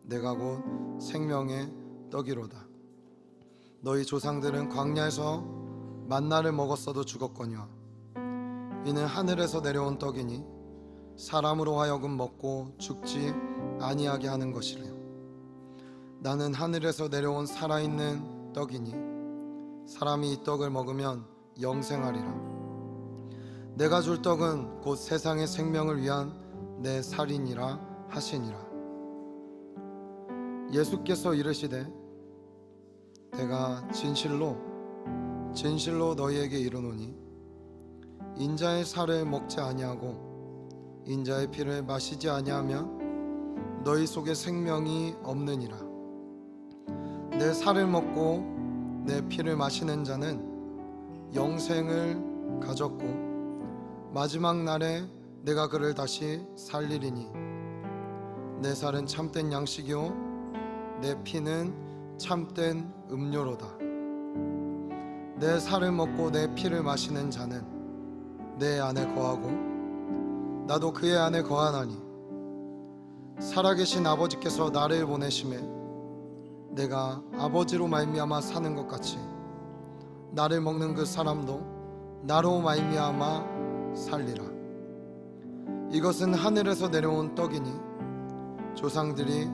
내가 곧 생명의 떡이로다. 너희 조상들은 광야에서 만나를 먹었어도 죽었거니와 이는 하늘에서 내려온 떡이니 사람으로 하여금 먹고 죽지 아니하게 하는 것이래요. 나는 하늘에서 내려온 살아있는 떡이니 사람이 이 떡을 먹으면 영생하리라. 내가 줄 떡은 곧 세상의 생명을 위한 내 살이니라 하시니라. 예수께서 이르시되 내가 진실로 진실로 너희에게 이르노니 인자의 살을 먹지 아니하고 인자의 피를 마시지 아니하면 너희 속에 생명이 없느니라. 내 살을 먹고 내 피를 마시는 자는 영생을 가졌고 마지막 날에 내가 그를 다시 살리리니 내 살은 참된 양식이요 내 피는 참된 음료로다. 내 살을 먹고 내 피를 마시는 자는 내 안에 거하고 나도 그의 안에 거하나니 살아계신 아버지께서 나를 보내심에 내가 아버지로 말미암아 사는 것 같이 나를 먹는 그 사람도 나로 말미암아 살리라. 이것은 하늘에서 내려온 떡이니 조상들이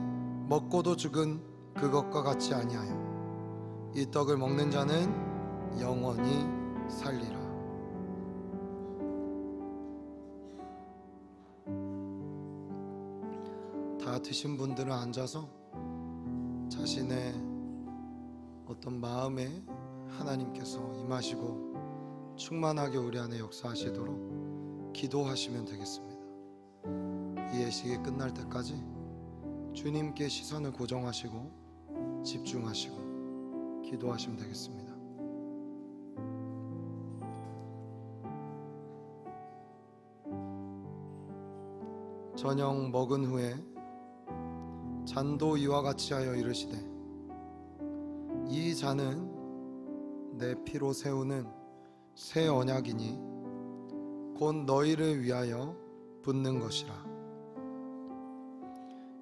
먹고도 죽은 그것과 같지 아니하여 이 떡을 먹는 자는 영원히 살리라. 다 드신 분들은 앉아서 자신의 어떤 마음에 하나님께서 임하시고 충만하게 우리 안에 역사하시도록 기도하시면 되겠습니다. 이 예식이 끝날 때까지 주님께 시선을 고정하시고 집중하시고 기도하시면 되겠습니다. 저녁 먹은 후에 잔도 이와 같이 하여 이르시되 이 잔은 내 피로 세우는 새 언약이니 곧 너희를 위하여 붓는 것이라.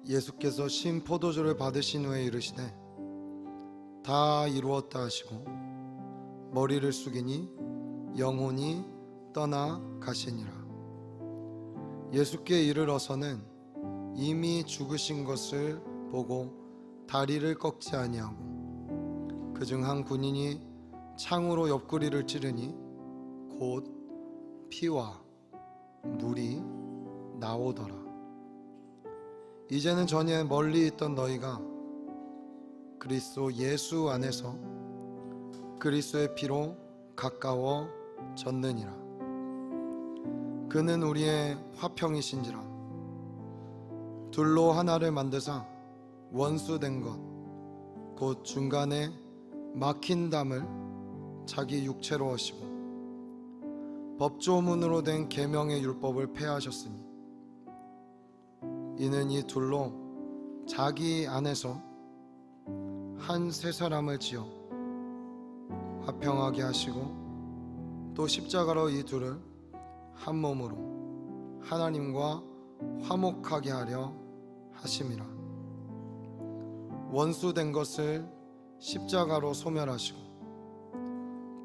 예수께서 신 포도주를 받으신 후에 이르시되 다 이루었다 하시고 머리를 숙이니 영혼이 떠나 가시니라. 예수께 이르러서는 이미 죽으신 것을 보고 다리를 꺾지 아니하고 그중 한 군인이 창으로 옆구리를 찌르니 곧 피와 물이 나오더라. 이제는 전에 멀리 있던 너희가 그리스도 예수 안에서 그리스도의 피로 가까워졌느니라. 그는 우리의 화평이신지라. 둘로 하나를 만드사 원수된 것 곧 중간에 막힌 담을 자기 육체로 하시고 법조문으로 된 계명의 율법을 폐하셨으니 이는 이 둘로 자기 안에서 한 새 사람을 지어 화평하게 하시고 또 십자가로 이 둘을 한 몸으로 하나님과 화목하게 하려 하심이라. 원수된 것을 십자가로 소멸하시고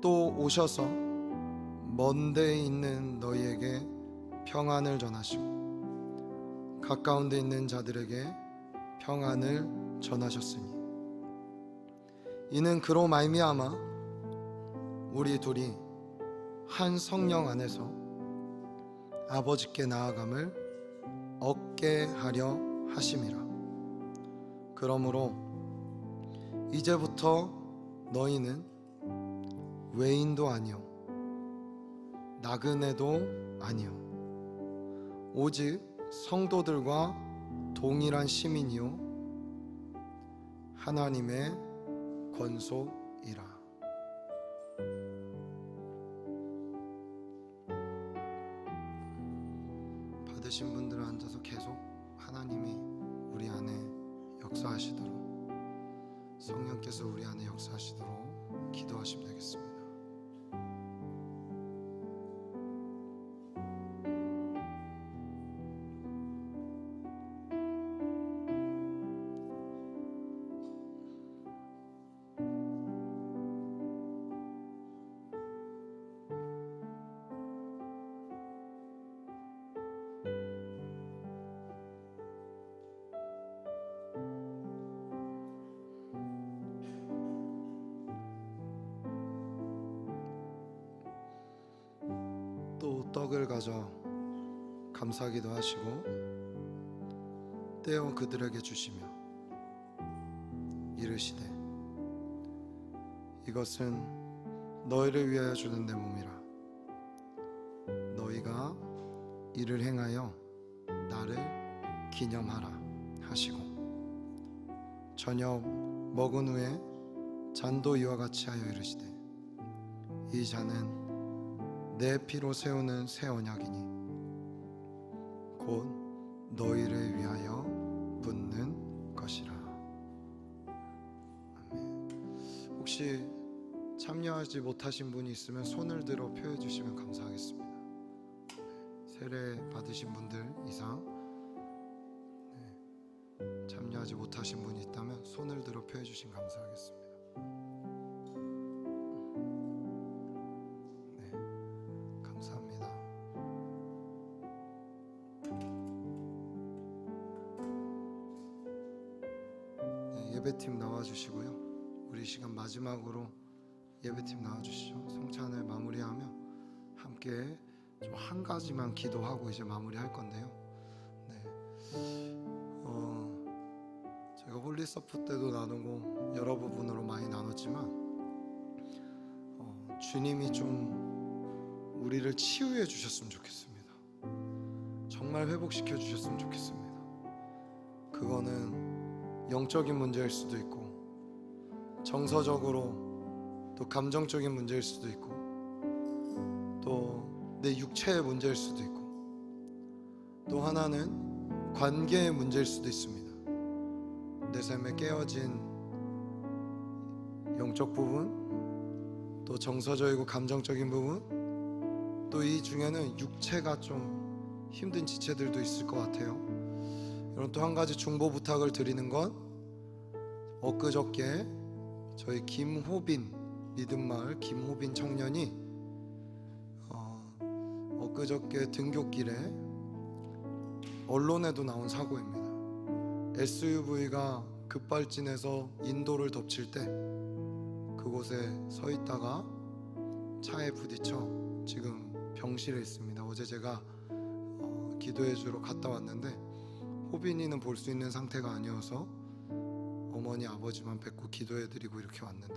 또 오셔서 먼 데에 있는 너희에게 평안을 전하시고 가까운 데 있는 자들에게 평안을 전하셨으니 이는 그로 말미암아 우리 둘이 한 성령 안에서 아버지께 나아감을 얻게 하려 하심이라. 그러므로 이제부터 너희는 외인도 아니요 나그네도 아니요 오직 성도들과 동일한 시민이요 하나님의 권속이라. 받으신 분들은 앉아서 계속 하나님이 우리 안에 역사하시도록, 성령께서 우리 안에 역사하시도록 기도하시면 되겠습니다. 또 떡을 가져 감사기도 하시고 떼어 그들에게 주시며 이르시되 이것은 너희를 위하여 주는 내 몸이라. 너희가 이를 행하여 나를 기념하라 하시고 저녁 먹은 후에 잔도 이와 같이 하여 이르시되 이 잔은 내 피로 세우는 새 언약이니 곧 너희를 위하여 붓는 것이라. 아멘. 혹시 참여하지 못하신 분이 있으면 손을 들어 표해 주시면 감사하겠습니다. 세례 받으신 분들 이상 참여하지 못하신 분이 있다면 손을 들어 표해 주시면 감사하겠습니다. 감사합니다. 예배팀 나와주시고요. 우리 시간 마지막으로 예배팀 나와주시죠. 성찬을 마무리하며 함께 좀 한 가지만 기도하고 이제 마무리할 건데요. 제가 홀리서프 때도 나누고 여러 부분으로 많이 나눴지만 주님이 좀 우리를 치유해 주셨으면 좋겠습니다. 정말 회복시켜 주셨으면 좋겠습니다. 그거는 영적인 문제일 수도 있고 정서적으로 또 감정적인 문제일 수도 있고 또 내 육체의 문제일 수도 있고 또 하나는 관계의 문제일 수도 있습니다. 내 삶에 깨어진 영적 부분 또 정서적이고 감정적인 부분 또 이 중에는 육체가 좀 힘든 지체들도 있을 것 같아요. 여러분 또 한 가지 중보 부탁을 드리는 건 엊그저께 저희 김호빈 믿음마을 김호빈 청년이 엊그저께 등굣길에 언론에도 나온 사고입니다. SUV가 급발진해서 인도를 덮칠 때 그곳에 서 있다가 차에 부딪혀 지금 병실에 있습니다. 어제 제가 기도해 주러 갔다 왔는데 호빈이는 볼 수 있는 상태가 아니어서 어머니 아버지만 뵙고 기도해 드리고 이렇게 왔는데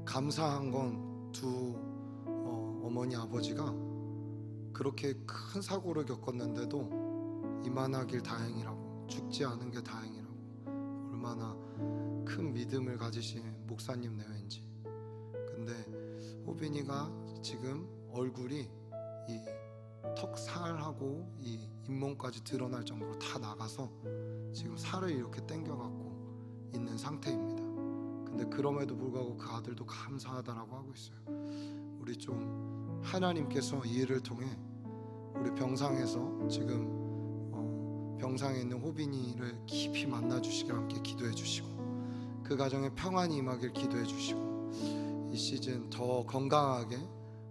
감사한 건 두 어머니 아버지가 그렇게 큰 사고를 겪었는데도 이만하길 다행이라고, 죽지 않은 게 다행이라고, 얼마나 큰 믿음을 가지신 목사님 내외인지. 근데 호빈이가 지금 얼굴이 이 턱살하고 이 잇몸까지 드러날 정도로 다 나가서 지금 살을 이렇게 당겨갖고 있는 상태입니다. 근데 그럼에도 불구하고 그 아들도 감사하다라고 하고 있어요. 우리 좀 하나님께서 이 일을 통해 우리 병상에서 지금 병상에 있는 호빈이를 깊이 만나주시길 함께 기도해 주시고 그 가정에 평안이 임하길 기도해 주시고 이 시즌 더 건강하게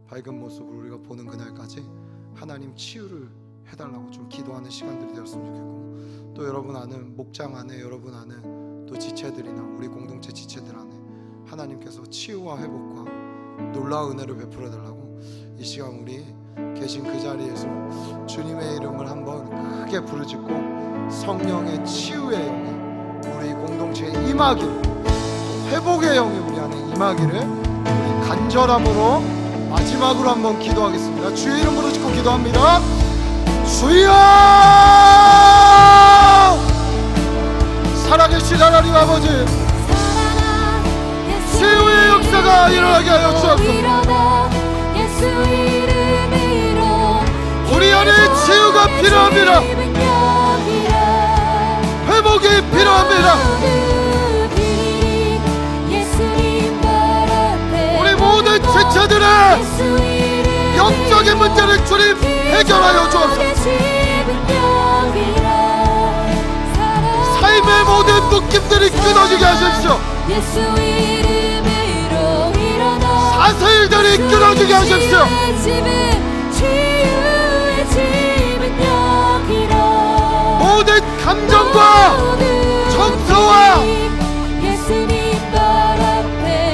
밝은 모습을 우리가 보는 그날까지 하나님 치유를 해달라고 좀 기도하는 시간들이 되었으면 좋겠고, 또 여러분 아는 목장 안에, 여러분 아는 또 지체들이나 우리 공동체 지체들 안에 하나님께서 치유와 회복과 놀라운 은혜를 베풀어 달라고 이 시간 우리 계신 그 자리에서 주님의 이름을 한번 크게 부르짖고 성령의 치유의 영이 우리 공동체에 임하기를, 회복의 영이 우리 안에 임하기를 우리 간절함으로 마지막으로 한번 기도하겠습니다. 주의 이름으로 짓고 기도합니다. 주여! 살아계신 하나님 아버지, 치유의 역사가 일어나게 하여 주옵소서. 우리 안에 치유가 필요합니다. 회복이 필요합니다. 우리 모든 지체들의 영적인 문제를 주님 해결하여 주옵소서. 삶의 모든 묶임들이 끊어지게 하십시오. 사슬들이 끊어지게 하십시오. 모든 감정과 정서와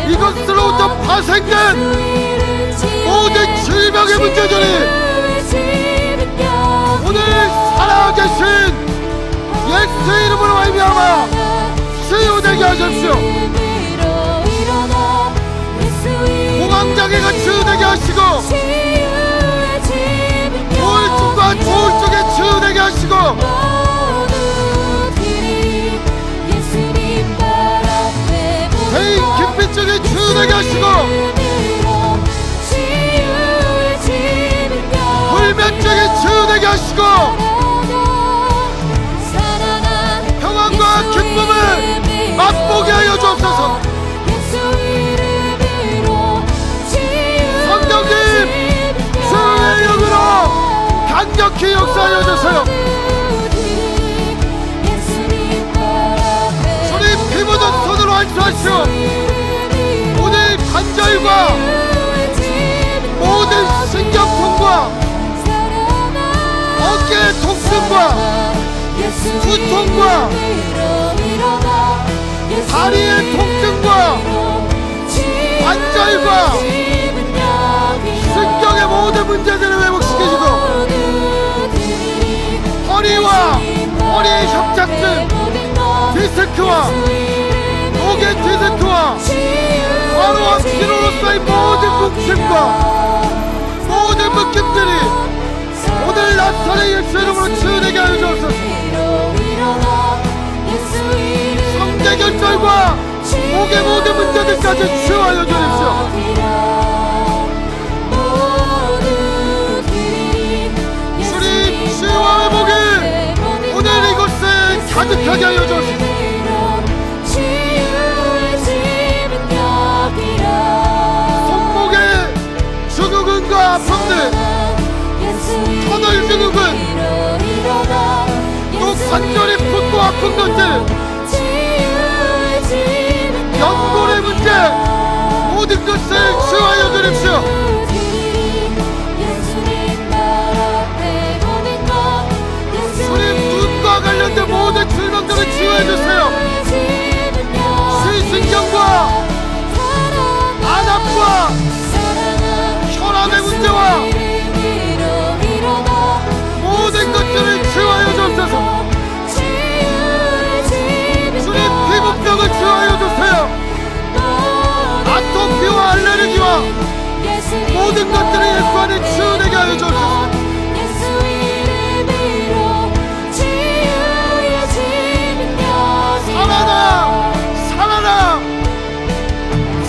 이것으로부터 파생된 모든 질병의 문제들이 오늘 살아계신 예수의 이름으로 말미암아 치유되게 하십시오. 공황장애가 치유되게 하시고 우울증과 조울증에 치유되게 하시고 대인 기피증에 치유되게 하시고 불면증에 치유되게 하시고 평안과 기쁨을 맛보게 하여 주옵소서. 성령님 주의 영으로 강력히 역사하여 주세요. 주님 피 묻은 손으로 안수하시오. 오늘 관절과 모든 신경통과 어깨 통증과 두통과 다리의 통증과 관절과 신경의 모든 문제들을 회복시키시고 허리와 허리의 협착증, 디스크와 목의 디스크와 과로와 피로로서의 모든 묶임과 모든 묶임들이 오늘 나타내 예수 이름으로 치유되게 하여 주옵소서. 성대결절과 목의 모든 문제들까지 치유하여 주십시오. 주님 치유와 회복이 오늘 이곳에 가득하게 하여 주옵소서. 손목의 증후군과 아픔들, 터널 증후군, 또 관절이 붓고 아픈 것들, 연골의 문제, 모든 것을 치유하여 주십시오. 주님 눈과 관련된 모든 질병들을 치유해 주세요. 시신경과 안압과 혈압의 문제와 모든 것들을 치유하여 주옵소서. 주님 피부병을 치유하여 주세요. 아토피와 알레르기와 모든 것들을 예수 안에 치유되게 하여 주옵소서. 살아나 살아나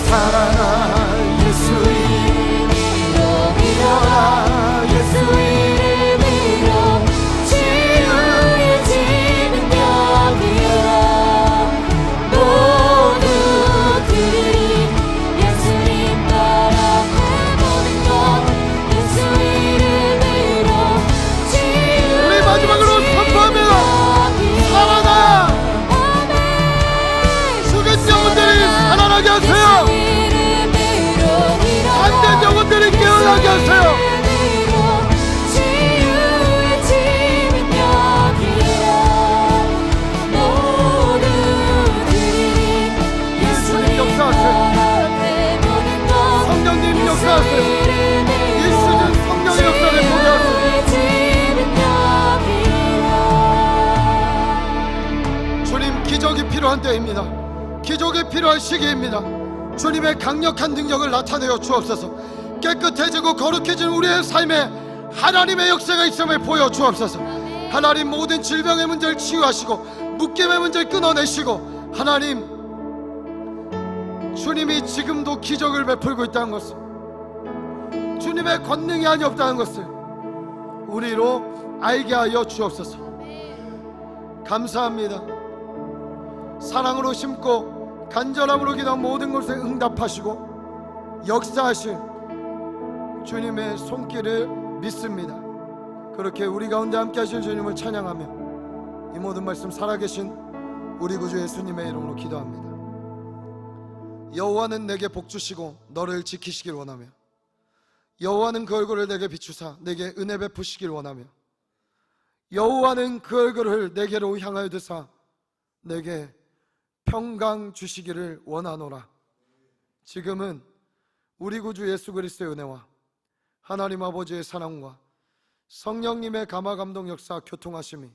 살아나 예수 이름으로 일어나 예수 이름으로 치유해지는 여기야. 모두들이 예수님 바라보는 것 예수 때입니다. 기적이 필요한 시기입니다. 주님의 강력한 능력을 나타내어 주옵소서. 깨끗해지고 거룩해진 우리의 삶에 하나님의 역사가 있음을 보여 주옵소서. 하나님, 모든 질병의 문제를 치유하시고 묶임의 문제를 끊어내시고, 하나님, 주님이 지금도 기적을 베풀고 있다는 것을, 주님의 권능이 아니 없다는 것을 우리로 알게 하여 주옵소서. 감사합니다. 사랑으로 심고 간절함으로 기도한 모든 것에 응답하시고 역사하실 주님의 손길을 믿습니다. 그렇게 우리 가운데 함께 하실 주님을 찬양하며 이 모든 말씀 살아계신 우리 구주 예수님의 이름으로 기도합니다. 여호와는 내게 복주시고 너를 지키시길 원하며, 여호와는 그 얼굴을 내게 비추사 내게 은혜 베푸시길 원하며, 여호와는 그 얼굴을 내게로 향하여 드사 내게 평강 주시기를 원하노라. 지금은 우리 구주 예수 그리스도의 은혜와 하나님 아버지의 사랑과 성령님의 감화 감동 역사 교통하심이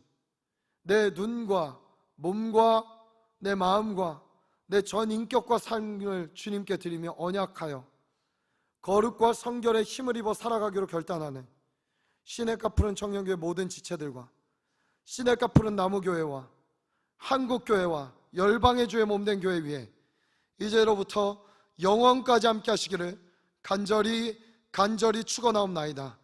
내 눈과 몸과 내 마음과 내 전 인격과 삶을 주님께 드리며 언약하여 거룩과 성결의 힘을 입어 살아가기로 결단하는 시냇가 푸른 청년교회 모든 지체들과 시냇가 푸른 나무교회와 한국교회와 열방의 주의 몸된 교회 위에 이제로부터 영원까지 함께 하시기를 간절히 축원하옵나이다.